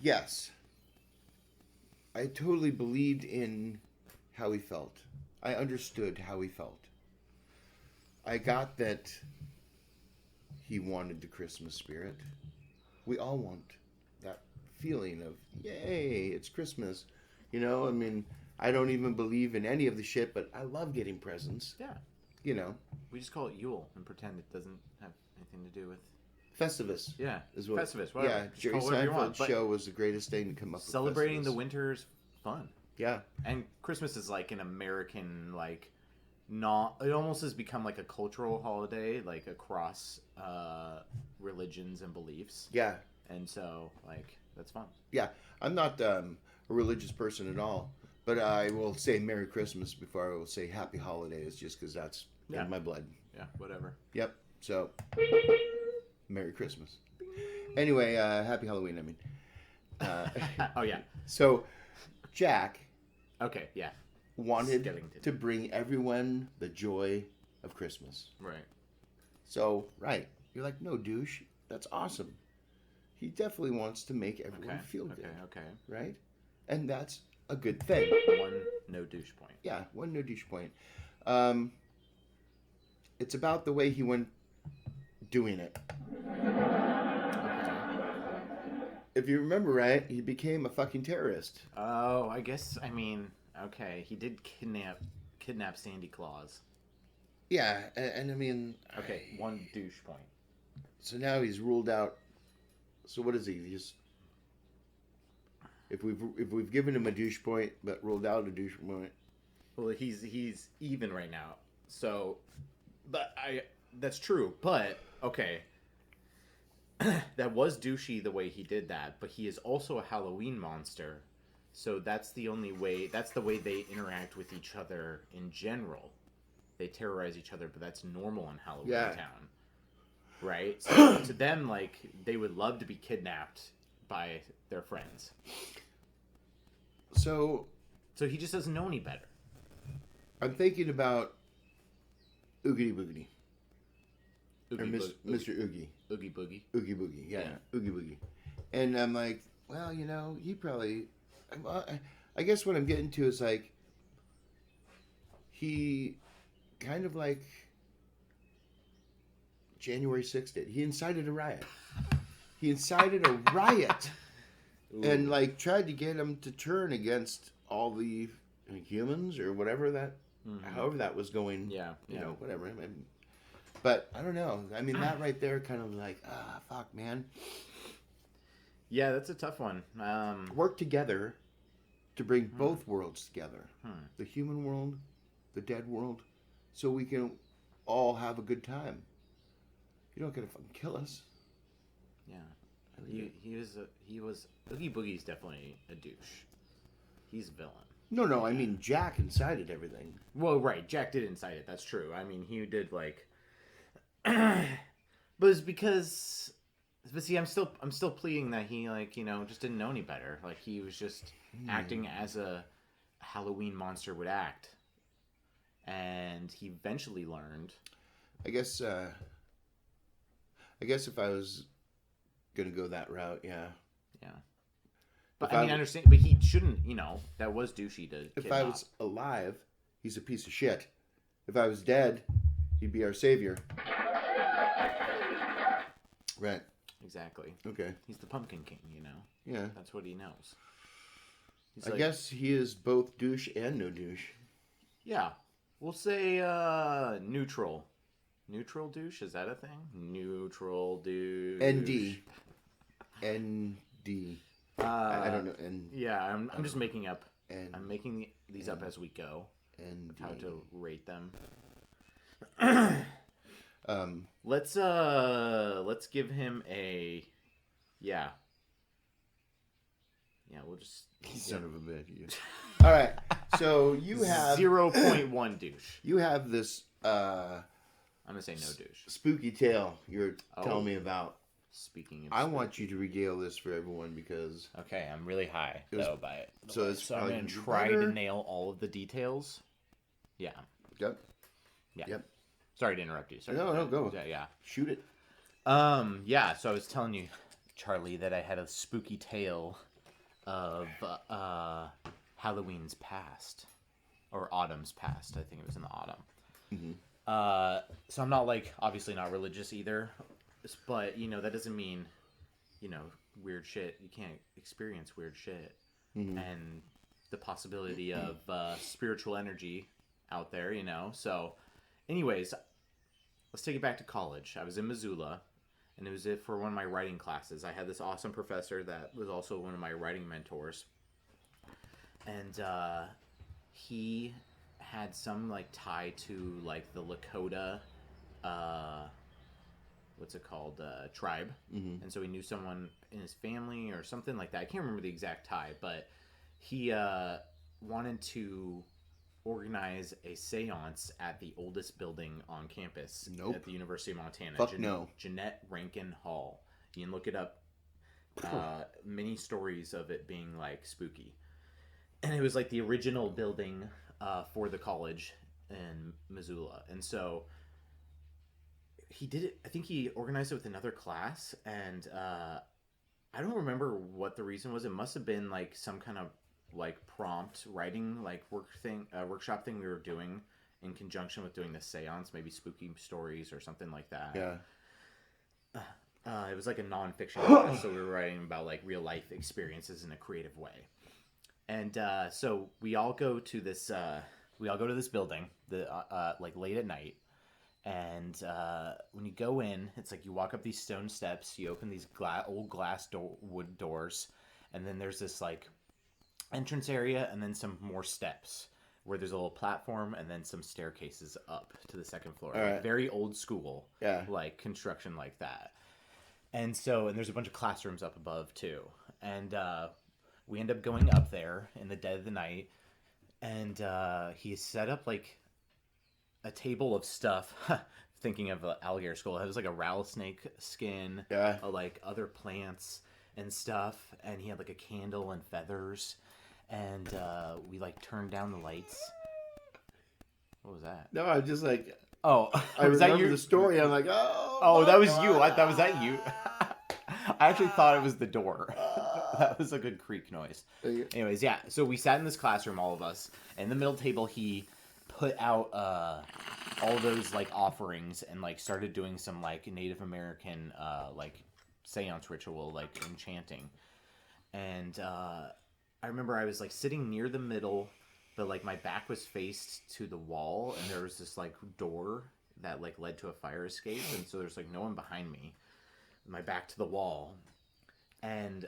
S2: yes, I totally believed in how he felt. I understood how he felt. I got that he wanted the Christmas spirit. We all want that feeling of, yay, it's Christmas. You know, I mean, I don't even believe in any of the shit, but I love getting presents.
S1: Yeah.
S2: You know,
S1: We just call it Yule and pretend it doesn't have anything to do with.
S2: Festivus.
S1: Yeah.
S2: Is what,
S1: Festivus. Whatever.
S2: yeah,
S1: Just
S2: Jerry
S1: call it whatever you want,
S2: Seinfeld's
S1: but
S2: show was the greatest thing to come up with.
S1: Celebrating the
S2: Festivus.
S1: winter's fun.
S2: Yeah.
S1: And Christmas is like an American, like, not. It almost has become like a cultural holiday, like across religions and beliefs.
S2: Yeah.
S1: And so, like, that's fun.
S2: Yeah. I'm not a religious person at all, but I will say Merry Christmas before I will say Happy Holidays, just because that's
S1: Yeah.
S2: in my blood.
S1: Yeah, whatever.
S2: Yep. So, Merry Christmas. Anyway, Happy Halloween, I mean.
S1: Oh, yeah.
S2: So, Jack
S1: Okay, yeah.
S2: wanted
S1: Skellington.
S2: to bring everyone the joy of Christmas.
S1: Right.
S2: So, right. You're like, no, douche. That's awesome. He definitely wants to make everyone
S1: Okay.
S2: feel good.
S1: Okay.
S2: Right? And that's a good thing.
S1: One no douche point.
S2: Yeah, one no douche point. It's about the way he went doing it. If you remember right, he became a fucking terrorist.
S1: Oh, I guess, I mean, okay. He did kidnap Sandy Claus.
S2: Yeah, and I mean...
S1: Okay, one douche point.
S2: So now he's ruled out. So what is he? Just... If we've given him a douche point, but ruled out a douche point...
S1: Well, he's even right now. So, but that's true. But okay, that was douchey the way he did that. But he is also a Halloween monster. So that's the only way. That's the way they interact with each other in general. They terrorize each other, but that's normal in Halloween Town, right? So to them, like, they would love to be kidnapped by their friends.
S2: So
S1: he just doesn't know any better.
S2: I'm thinking about Oogity Boogity. Or
S1: Oogie
S2: Mr. Oogie.
S1: Oogie Boogie.
S2: Oogie Boogie, yeah.
S1: Yeah.
S2: Oogie Boogie. And I'm like, well, you know, he probably... I guess what I'm getting to is, like, he kind of like January 6th did. He incited a riot. He incited a riot.
S1: Ooh.
S2: And, like, tried to get him to turn against all the humans or whatever that...
S1: Mm-hmm.
S2: However that was going,
S1: Yeah,
S2: you know, whatever. And But I don't know. I mean, that right there kind of like, fuck, man.
S1: Yeah, that's a tough one.
S2: Work together to bring both worlds together. The human world, the dead world, so we can all have a good time. You don't gotta fucking kill us.
S1: Yeah. He was Oogie Boogie's definitely a douche. He's a villain.
S2: No, I mean Jack incited everything.
S1: Well, right, Jack did incite it. That's true. I mean, he did like, but it's because, but see, I'm still pleading that he just didn't know any better. Like he was just acting as a Halloween monster would act, and he eventually learned.
S2: I guess if I was gonna go that route, yeah.
S1: But I understand. But he shouldn't. That was douchey to.
S2: If I was alive, he's a piece of shit. If I was dead, he'd be our savior. Right.
S1: Exactly.
S2: Okay.
S1: He's the Pumpkin King.
S2: Yeah.
S1: That's what he knows.
S2: I guess he is both douche and no douche.
S1: Yeah. We'll say neutral. Neutral douche? Is that a thing? Neutral douche.
S2: ND. I don't know.
S1: Yeah, I'm just making up. I'm making these up as we go. How to rate them. Let's give him a yeah. Yeah, we'll just
S2: son of a bitch. You. All right. So you have
S1: 0.1 douche.
S2: You have this
S1: I'm gonna say no douche.
S2: Spooky tale you're telling me about.
S1: Speaking of
S2: I want you to regale this for everyone because
S1: okay, I'm really high by it.
S2: So
S1: I'm gonna try to nail all of the details. Yeah.
S2: Yep.
S1: Yeah.
S2: Yep.
S1: Sorry to interrupt you. Sorry.
S2: No, go.
S1: Yeah.
S2: Shoot it.
S1: Yeah, so I was telling you, Charlie, that I had a spooky tale of Halloween's past. Or autumn's past. I think it was in the autumn.
S2: Mm-hmm.
S1: So I'm not obviously not religious either. But, that doesn't mean, weird shit. You can't experience weird shit.
S2: Mm-hmm.
S1: And the possibility of spiritual energy out there, So, anyways, let's take it back to college. I was in Missoula, and it was for one of my writing classes. I had this awesome professor that was also one of my writing mentors. And he had some, tie to, the Lakota... what's it called, tribe.
S2: Mm-hmm.
S1: And so he knew someone in his family or something like that. I can't remember the exact tie, but he wanted to organize a seance at the oldest building on campus at the University of Montana. Jeanette Rankin Hall. You can look it up. Many stories of it being spooky. And it was the original building for the college in Missoula. And so he did it. I think he organized it with another class, and I don't remember what the reason was. It must have been some kind of prompt writing workshop thing we were doing in conjunction with doing the seance, maybe spooky stories or something like that.
S2: Yeah.
S1: It was a nonfiction class, so we were writing about real life experiences in a creative way. And so we all go to this building late at night. And when you go in, it's you walk up these stone steps, you open these old glass wood doors, and then there's this entrance area and then some more steps where there's a little platform and then some staircases up to the second floor.
S2: Right.
S1: Very old school, construction like that. And there's a bunch of classrooms up above too. And we end up going up there in the dead of the night, and he set up a table of stuff. Thinking of alligator skull, it was a rattlesnake skin, other plants and stuff, and he had a candle and feathers, and we turned down the lights. What was that?
S2: No, I just
S1: oh,
S2: I was remember the story. I'm
S1: oh, that was you. That was that you. I actually thought it was the door. That was a good creak noise. Anyways, yeah. So we sat in this classroom, all of us, and in the middle table he put out all those offerings and started doing some Native American seance ritual enchanting. And I remember I was sitting near the middle, but my back was faced to the wall, and there was this door that like led to a fire escape, and so there's like no one behind me, my back to the wall, and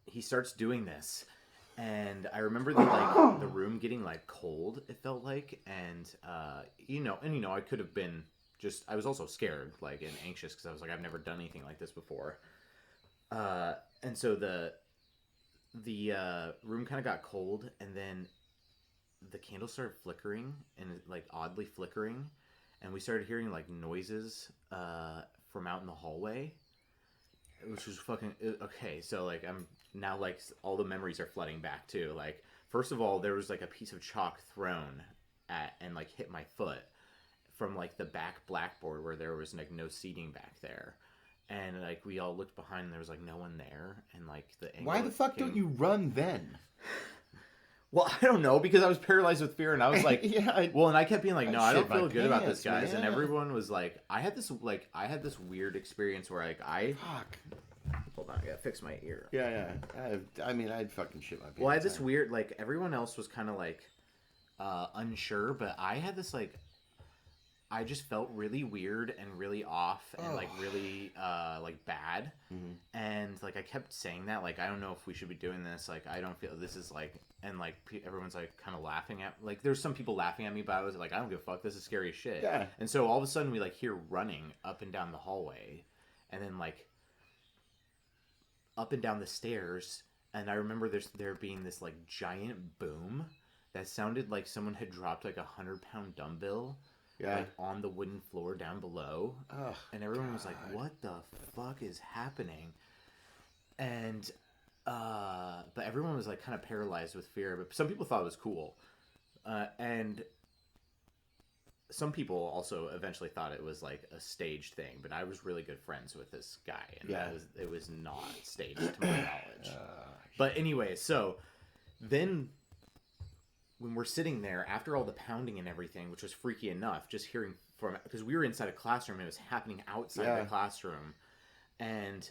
S1: he starts doing this, and I remember the room getting like cold, it felt like, and I could have been just, I was also scared like and anxious because I was like, I've never done anything like this before, and so the room kind of got cold, and then the candle started flickering and like oddly flickering, and we started hearing like noises from out in the hallway, which was fucking okay. So like I'm now like all the memories are flooding back too. Like first of all, there was like a piece of chalk thrown at and like hit my foot from like the back blackboard where there was like no seating back there. And like we all looked behind and there was like no one there, and like
S2: why the fuck don't you run then?
S1: Well, I don't know, because I was paralyzed with fear, and I was like,
S2: yeah.
S1: Well, and I kept being like, no, I don't feel good about this, guys.
S2: Man.
S1: And everyone was like, I had this weird experience where like
S2: fuck.
S1: Hold on, I gotta fix my ear.
S2: Yeah. I'd fucking shit my pants.
S1: Well, I had this weird, like, everyone else was kind of like unsure, but I had this like, I just felt really weird and really off and like really like bad, and like I kept saying that, like, I don't know if we should be doing this, like I don't feel this is like, and like everyone's like kind of laughing at, like there's some people laughing at me, but I was like, I don't give a fuck, this is scary as shit.
S2: Yeah.
S1: And so all of a sudden we like hear running up and down the hallway, and then like up and down the stairs, and I remember there being this like giant boom that sounded like someone had dropped like 100-pound dumbbell.
S2: Yeah.
S1: Like on the wooden floor down below.
S2: Oh,
S1: and everyone was like, what the fuck is happening? And but everyone was like kind of paralyzed with fear, but some people thought it was cool, and some people also eventually thought it was like a staged thing, but I was really good friends with this guy, and it was not staged to my knowledge. But anyway, so then when we're sitting there after all the pounding and everything, which was freaky enough, just hearing from, because we were inside a classroom and it was happening outside the classroom, and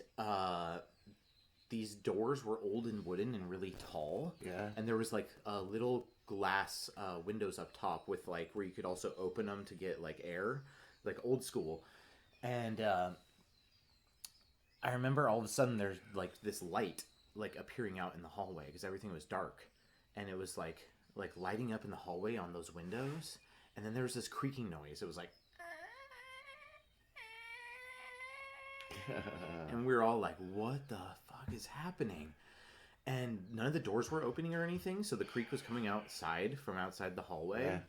S1: these doors were old and wooden and really tall, and there was like a little glass windows up top with like where you could also open them to get like air, like old school. And I remember all of a sudden there's like this light like appearing out in the hallway because everything was dark, and it was like lighting up in the hallway on those windows, and then there was this creaking noise. It was like and we were all like, what the fuck is happening? And none of the doors were opening or anything, so the creak was coming from outside the hallway.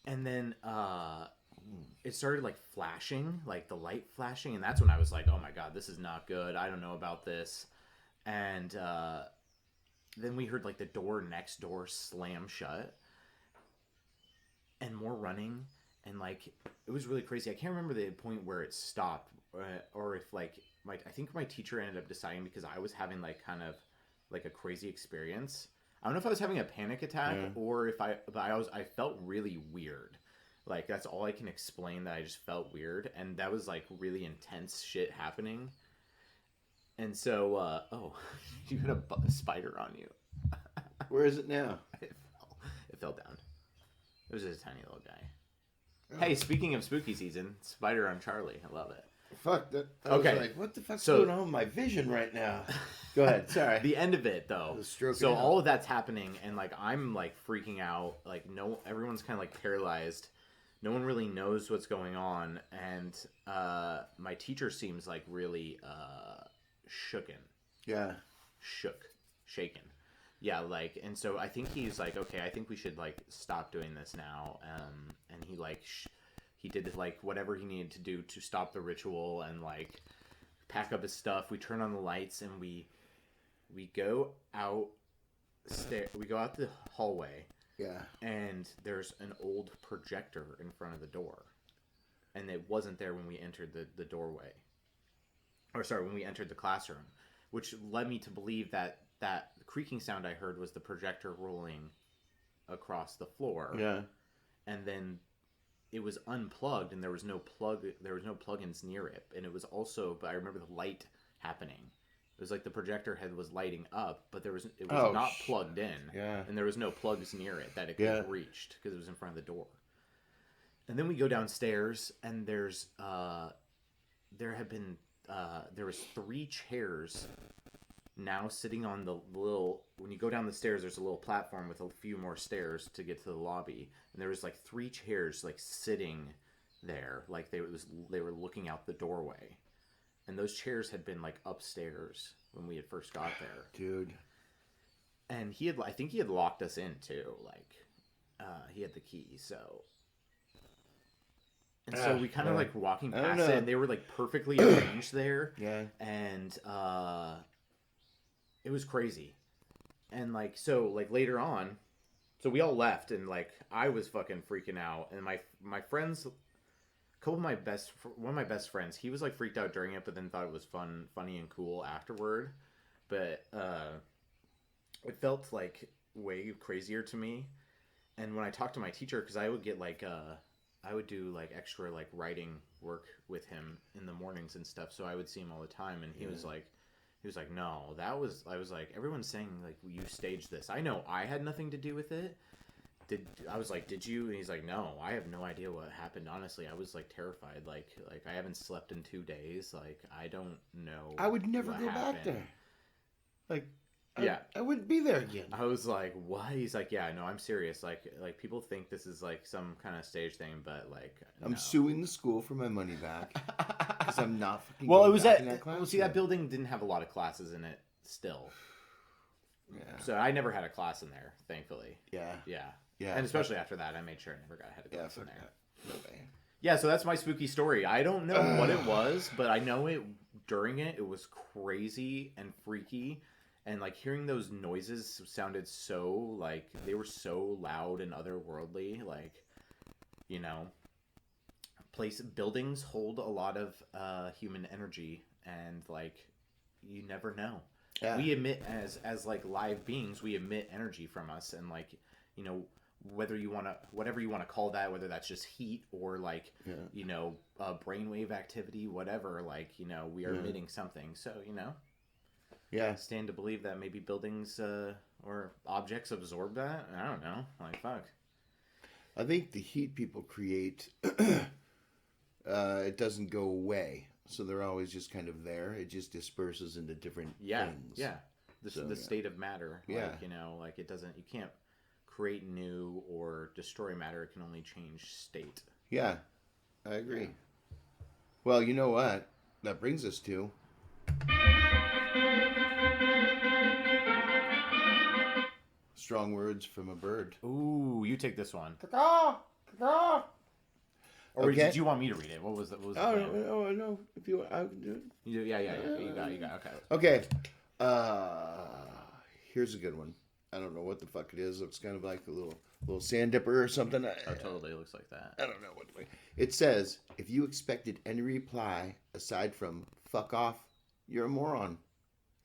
S1: And then it started like flashing, like the light flashing, and that's when I was like, oh my god, this is not good, I don't know about this. And then we heard like the door next door slam shut, and more running, and like it was really crazy. I can't remember the point where it stopped, or if like I think my teacher ended up deciding, because I was having like kind of like a crazy experience. I don't know if I was having a panic attack or if I felt really weird. Like that's all I can explain, that I just felt weird, and that was like really intense shit happening. And so, you got a spider on you.
S2: Where is it now?
S1: It fell down. It was just a tiny little guy. Oh. Hey, speaking of spooky season, spider on Charlie. I love it.
S2: Fuck that. I was like, what the fuck's going on with my vision right now? Go ahead. Sorry.
S1: The end of it, though. So all of that's happening, and like I'm like freaking out. Like everyone's kind of like paralyzed. No one really knows what's going on, and my teacher seems like really shooken. Yeah. Shaken. Yeah, like, and so I think he's like, okay, I think we should like stop doing this now. And he like he did like whatever he needed to do to stop the ritual and like pack up his stuff. We turn on the lights and we go out the hallway.
S2: Yeah.
S1: And there's an old projector in front of the door, and it wasn't there when we entered the doorway. Or sorry, when we entered the classroom, which led me to believe that creaking sound I heard was the projector rolling across the floor.
S2: Yeah.
S1: And then it was unplugged, and there was no plugins near it, and it was also, but I remember the light happening. It was like the projector head was lighting up, but it was not plugged in.
S2: Yeah.
S1: And there was no plugs near it that it could have reached because it was in front of the door. And then we go downstairs, and there was 3 chairs now sitting on the little, when you go down the stairs, there's a little platform with a few more stairs to get to the lobby, and there was like 3 chairs like sitting there, like they were looking out the doorway, and those chairs had been like upstairs when we had first got there,
S2: dude.
S1: And I think he had locked us in too, like he had the key, so. And so we kind of like walking past it, and they were like perfectly arranged there.
S2: Yeah.
S1: And it was crazy. And like, so like later on, so we all left, and like I was fucking freaking out, and my friends, one of my best friends, he was like freaked out during it, but then thought it was funny and cool afterward. But it felt like way crazier to me. And when I talked to my teacher, because I would get like I would do like extra like writing work with him in the mornings and stuff, so I would see him all the time, and he was like, no, I was like, everyone's saying like you staged this. I know I had nothing to do with it. I was like, did you? And he's like, no, I have no idea what happened. Honestly, I was like terrified. Like I haven't slept in 2 days. Like I don't know.
S2: I would never go back there. Like.
S1: Yeah,
S2: I wouldn't be there again.
S1: I was like, what? He's like, yeah, no, I'm serious. Like people think this is like some kind of stage thing, but like,
S2: I'm suing the school for my money back because I'm not fucking.
S1: Well, it was
S2: that class.
S1: Well, see, that building didn't have a lot of classes in it still. Yeah. So I never had a class in there, thankfully.
S2: Yeah.
S1: Yeah. Yeah. And especially after that, I made sure I never had a class in there.
S2: No way.
S1: Yeah, so that's my spooky story. I don't know what it was, but I know during it was crazy and freaky. And, like, hearing those noises sounded so, like, they were so loud and otherworldly. Like, you know, buildings hold a lot of human energy. And, like, you never know. Yeah. We emit, as like, live beings, we emit energy from us. And, like, you know, whatever you want to call that, whether that's just heat or, like, you know, brainwave activity, whatever, like, you know, we are emitting something. So, you know. Yeah, stand to believe that maybe buildings or objects absorb that. I don't know. Like, fuck.
S2: I think the heat people create, it doesn't go away. So they're always just kind of there. It just disperses into different things. Yeah, the state of matter. Yeah. Like, you know, like it doesn't, you can't create new or destroy matter. It can only change state. Yeah, I agree. Yeah. Well, you know what? That brings us to... strong words from a bird. Ooh, you take this one. Caw, caw. Or did you want me to read it? What was it? No. If you want, I can do it. You do? Yeah. You got it. Okay. Here's a good one. I don't know what the fuck it is. It looks kind of like a little sand dipper or something. Oh, totally looks like that. I don't know what. It says, if you expected any reply aside from "fuck off," you're a moron.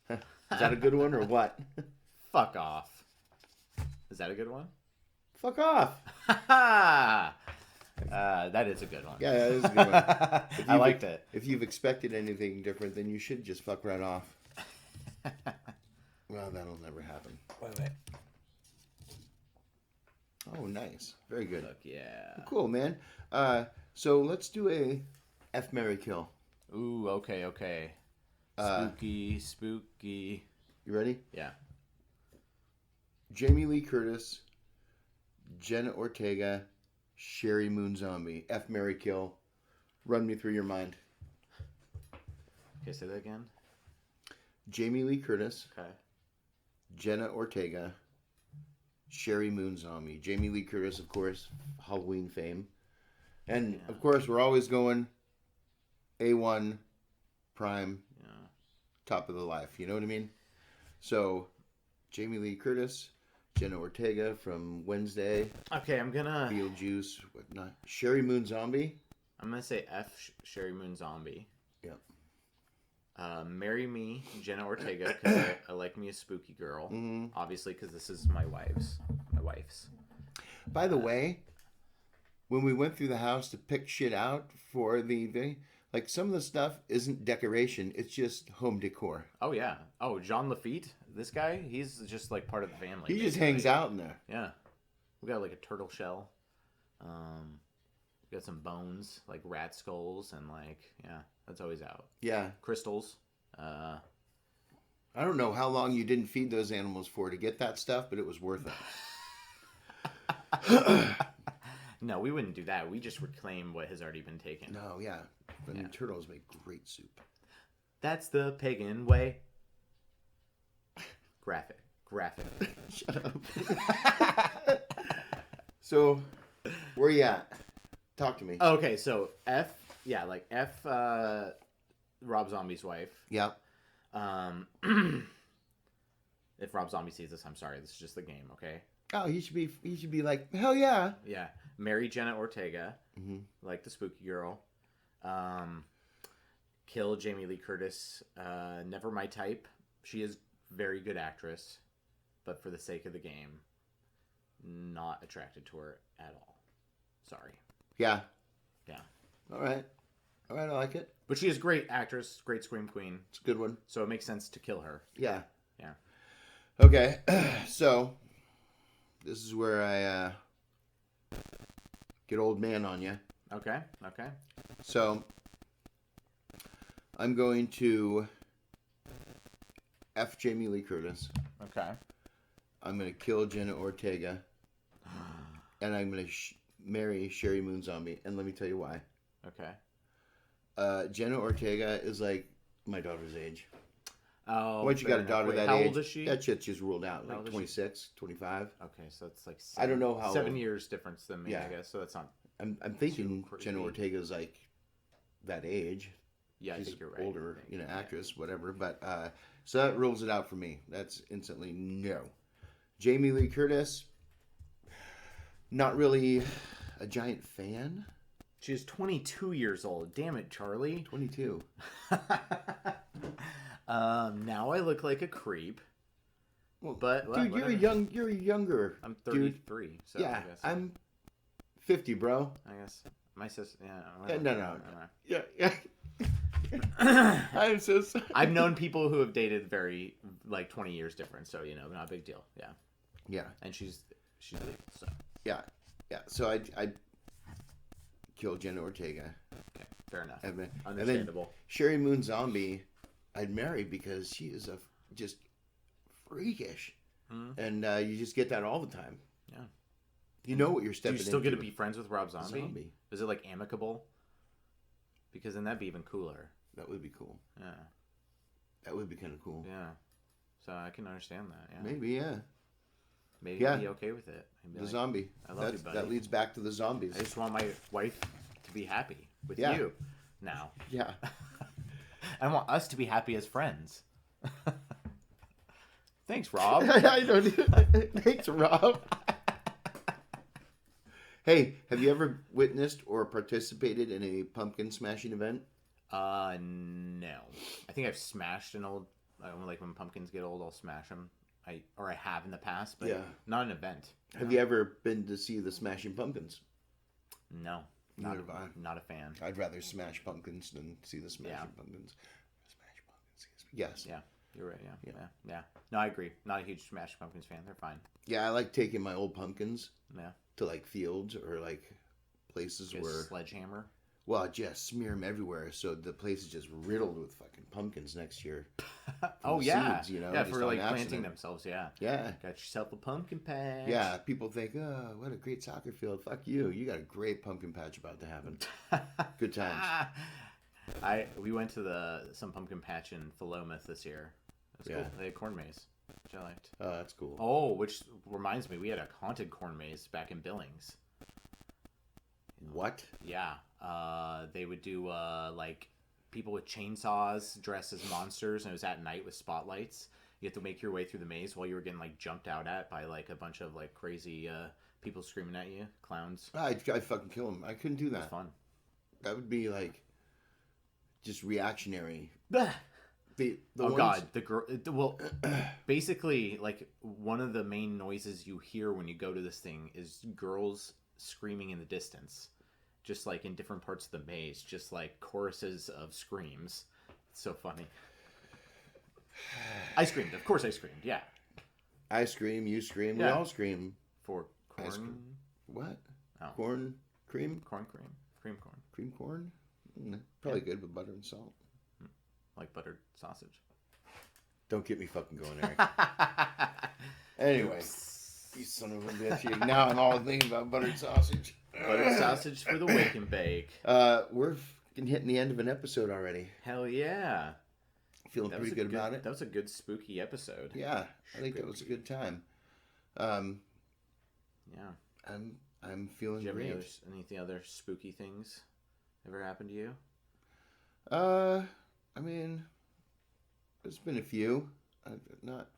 S2: Is that a good one or what? Fuck off. Is that a good one? Fuck off. That is a good one. Yeah, that is a good one. I liked it. If you've expected anything different, then you should just fuck right off. Well, that'll never happen. Wait. Oh, nice. Very good. Look, yeah. Well, cool, man. So let's do a F, Marry, Kill. Ooh, okay. Spooky. You ready? Yeah. Jamie Lee Curtis, Jenna Ortega, Sherry Moon Zombie. F, Marry, Kill. Run me through your mind. Okay, say that again. Jamie Lee Curtis. Okay. Jenna Ortega, Sherry Moon Zombie. Jamie Lee Curtis, of course, Halloween fame. And, of course, we're always going A1, prime, top of the life. You know what I mean? So, Jamie Lee Curtis, Jenna Ortega from Wednesday. Okay, I'm gonna... Beetlejuice, whatnot. Sherry Moon Zombie. I'm gonna say F, Sherry Moon Zombie. Yep. Marry me, Jenna Ortega, because I like me a spooky girl. Mm-hmm. Obviously, because this is my wife's. By the way, when we went through the house to pick shit out for the... Like, some of the stuff isn't decoration. It's just home decor. Oh, yeah. Oh, Jean Lafitte, this guy, he's just, like, part of the family. He basically just hangs out in there. Yeah. We got, like, a turtle shell.
S1: got some bones, like rat skulls, and like, yeah, that's always out.
S2: Yeah.
S1: Crystals.
S2: I don't know how long you didn't feed those animals for to get that stuff, but it was worth it.
S1: No, we wouldn't do that. We just reclaim what has already been taken.
S2: No, yeah. I mean, turtles make great soup.
S1: That's the pagan way. Graphic.
S2: Shut up. So, where you at? Talk to me.
S1: Okay, so F, Rob Zombie's wife.
S2: Yep.
S1: If Rob Zombie sees this, I'm sorry. This is just the game, okay?
S2: Oh, he should be like, hell yeah.
S1: Yeah. Marry Jenna Ortega,
S2: Mm-hmm.
S1: like the spooky girl. Kill Jamie Lee Curtis. Never my type. She is very good actress, but for the sake of the game, not attracted to her at all. Sorry.
S2: Yeah.
S1: Yeah.
S2: All right, I like it.
S1: But she is great actress, great scream queen.
S2: It's a good one.
S1: So it makes sense to kill her.
S2: Yeah.
S1: Yeah.
S2: Okay, so this is where I get old man on you.
S1: Okay.
S2: So I'm going to F Jamie Lee Curtis.
S1: Okay.
S2: I'm going to kill Jenna Ortega. And I'm going to marry Sherry Moon Zombie. And let me tell you why.
S1: Okay.
S2: Jenna Ortega is like my daughter's age.
S1: Oh,
S2: Once you got a daughter that
S1: how
S2: age,
S1: old is she?
S2: that shit's just ruled out.
S1: How
S2: Like
S1: old is
S2: 26, 25.
S1: Okay, so it's like
S2: I don't know how
S1: 7
S2: old.
S1: years difference than me,
S2: Yeah.
S1: I guess. So that's not.
S2: I'm thinking
S1: Too crazy.
S2: Jenna Ortega's like that age.
S1: Yeah, I
S2: She's
S1: think you're right.
S2: older, actress, whatever. But so that rules it out for me. That's instantly no. Jamie Lee Curtis, not really a giant fan.
S1: She's 22 years old. Damn it, Charlie.
S2: 22.
S1: Now I look like a creep.
S2: Well,
S1: But
S2: dude,
S1: whatever.
S2: you're younger.
S1: I'm
S2: dude.
S1: 33. So
S2: Yeah,
S1: I guess.
S2: I'm 50, bro.
S1: I guess my sister. Yeah.
S2: No. Yeah. I'm so sorry.
S1: I've known people who have dated very like 20 years different, so not a big deal. Yeah.
S2: Yeah.
S1: And she's legal, so.
S2: Yeah. So I killed Jenna Ortega.
S1: Okay, fair enough.
S2: And then
S1: Understandable.
S2: Sherry Moon Zombie, I'd marry because she is just freakish, and you just get that all the time.
S1: Yeah.
S2: You know what you're
S1: Do
S2: stepping
S1: you still
S2: into.
S1: get to be friends with Rob Zombie? Is it like amicable? Because then that'd be even cooler.
S2: That would be cool.
S1: Yeah.
S2: That would be kind of cool.
S1: Yeah. So I can understand that. Yeah.
S2: Maybe, yeah.
S1: Maybe
S2: Yeah.
S1: I'd be okay with it. I'd be
S2: The
S1: like,
S2: zombie.
S1: I love you, buddy.
S2: That leads back to the zombies.
S1: I just want my wife to be happy with
S2: Yeah.
S1: you now.
S2: Yeah.
S1: I want us to be happy as friends. Thanks, Rob.
S2: I don't. Thanks, Rob. Hey, have you ever witnessed or participated in a pumpkin smashing event?
S1: No. I think I've smashed an old. Like when pumpkins get old, I'll smash them. I have in the past, but
S2: Yeah.
S1: not an event.
S2: Have you ever been to see the Smashing Pumpkins?
S1: No.
S2: Neither have I.
S1: Not a fan.
S2: I'd rather smash pumpkins than see the Smashing Pumpkins. Smash pumpkins. Yes.
S1: Yeah, you're right. Yeah. No, I agree. Not a huge Smash Pumpkins fan. They're fine.
S2: Yeah, I like taking my old pumpkins
S1: Yeah.
S2: to like fields or like places
S1: Get a
S2: where,
S1: sledgehammer.
S2: well, just smear them everywhere so the place is just riddled with fucking pumpkins next year.
S1: Oh
S2: the
S1: yeah,
S2: seeds,
S1: yeah,
S2: just
S1: for
S2: on
S1: like planting
S2: accident.
S1: themselves. Yeah.
S2: Yeah.
S1: Got yourself a pumpkin patch.
S2: Yeah, people think, oh, what a great soccer field. Fuck you. You got a great pumpkin patch about to happen. Good times.
S1: We went to some pumpkin patch in Philomath this year. It was cool. They had corn maze, which I liked.
S2: Oh, that's cool.
S1: Oh, which reminds me, we had a haunted corn maze back in Billings.
S2: What?
S1: Yeah. They would do like people with chainsaws dressed as monsters, and it was at night with spotlights. You have to make your way through the maze while you were getting like jumped out at by like a bunch of like crazy people screaming at you, clowns.
S2: I'd fucking kill him. I couldn't do
S1: It was
S2: that.
S1: fun.
S2: That would be like just reactionary.
S1: Bah!
S2: The
S1: Oh
S2: ones-
S1: God, the girl. Well, basically, like one of the main noises you hear when you go to this thing is girls screaming in the distance, just like in different parts of the maze, just like choruses of screams. It's so funny. I screamed. Of course, I screamed. Yeah.
S2: I scream, you scream, we
S1: Yeah.
S2: all scream.
S1: For
S2: I
S1: corn.
S2: scream. What?
S1: Oh.
S2: Corn? Cream?
S1: Corn cream. Cream corn.
S2: Cream corn? Probably good with butter and salt.
S1: Like buttered sausage.
S2: Don't get me fucking going, Eric. Anyway, you son of a bitch. Now I'm all thinking about buttered sausage.
S1: Buttered sausage for the wake and bake.
S2: We're hitting the end of an episode already.
S1: Hell yeah.
S2: Feeling pretty good about it.
S1: That was a good spooky episode.
S2: Yeah, I think that was a good time.
S1: Yeah.
S2: I'm feeling great.
S1: Anything other spooky things ever happened to you?
S2: I mean, there's been a few. Not.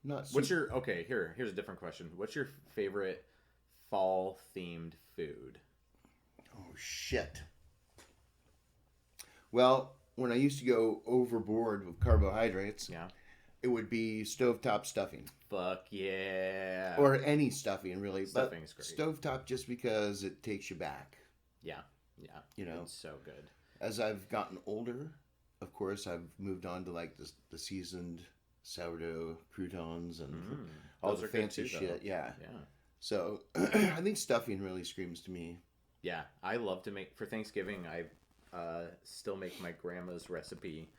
S1: What's your here's a different question. What's your favorite fall themed food?
S2: Oh shit. Well, when I used to go overboard with carbohydrates, it would be stovetop stuffing.
S1: Fuck yeah.
S2: Or any stuffing, really.
S1: Stuffing's great.
S2: Stovetop just because it takes you back.
S1: Yeah.
S2: You know?
S1: It's so good.
S2: As I've gotten older, of course, I've moved on to like the seasoned sourdough croutons and all the fancy shit. Yeah. So I think stuffing really screams to me.
S1: Yeah, I love to make for Thanksgiving. I still make my grandma's recipe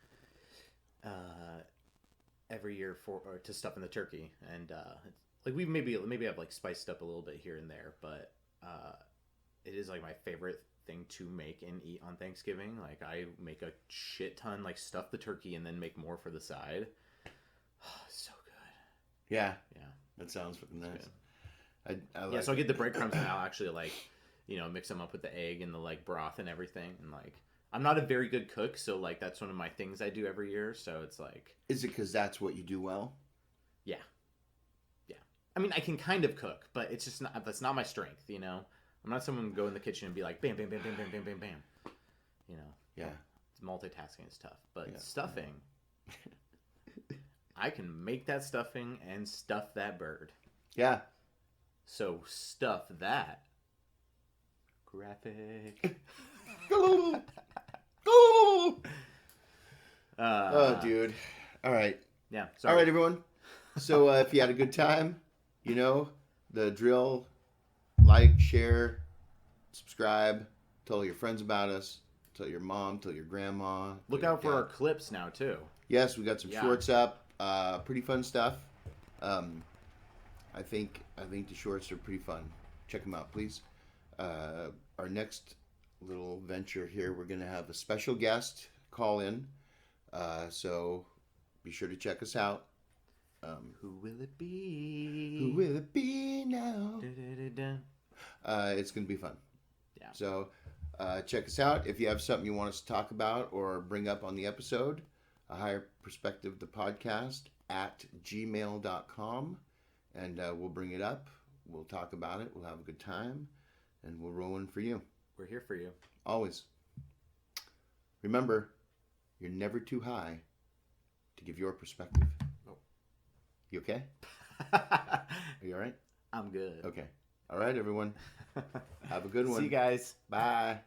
S1: every year to stuff in the turkey, and like we maybe I've like spiced up a little bit here and there, but it is like my favorite thing to make and eat on Thanksgiving. Like I make a shit ton, like stuff the turkey and then make more for the side. So good.
S2: Yeah. That sounds fucking nice. I like
S1: so I get the breadcrumbs and I'll actually like, mix them up with the egg and the like broth and everything. And like, I'm not a very good cook, so like that's one of my things I do every year. So it's like,
S2: is it because that's what you do well?
S1: Yeah. I mean, I can kind of cook, but it's just that's not my strength. I'm not someone who go in the kitchen and be like, bam, bam, bam, bam, bam, bam, bam, bam.
S2: Yeah.
S1: Multitasking is tough, but stuffing. I can make that stuffing and stuff that bird.
S2: Yeah.
S1: So stuff that. Graphic.
S2: Oh, dude. All right.
S1: Yeah. Sorry.
S2: All right, everyone. So if you had a good time, the drill. Like, share, subscribe. Tell your friends about us. Tell your mom. Tell your grandma.
S1: Look out for our clips now too.
S2: Yes, we got some shorts up. Pretty fun stuff. I think the shorts are pretty fun. Check them out, please. Our next little venture here, we're going to have a special guest call in. So be sure to check us out.
S1: Who will it be?
S2: Who will it be now? It's going to be fun.
S1: Yeah.
S2: So check us out. If you have something you want us to talk about or bring up on the episode, A Higher Perspective, the podcast at gmail.com. And we'll bring it up. We'll talk about it. We'll have a good time. And we'll roll in for you.
S1: We're here for you.
S2: Always. Remember, you're never too high to give your perspective.
S1: Oh.
S2: You okay? Are you all right?
S1: I'm good.
S2: Okay. All right, everyone. Have a good one.
S1: See you guys.
S2: Bye.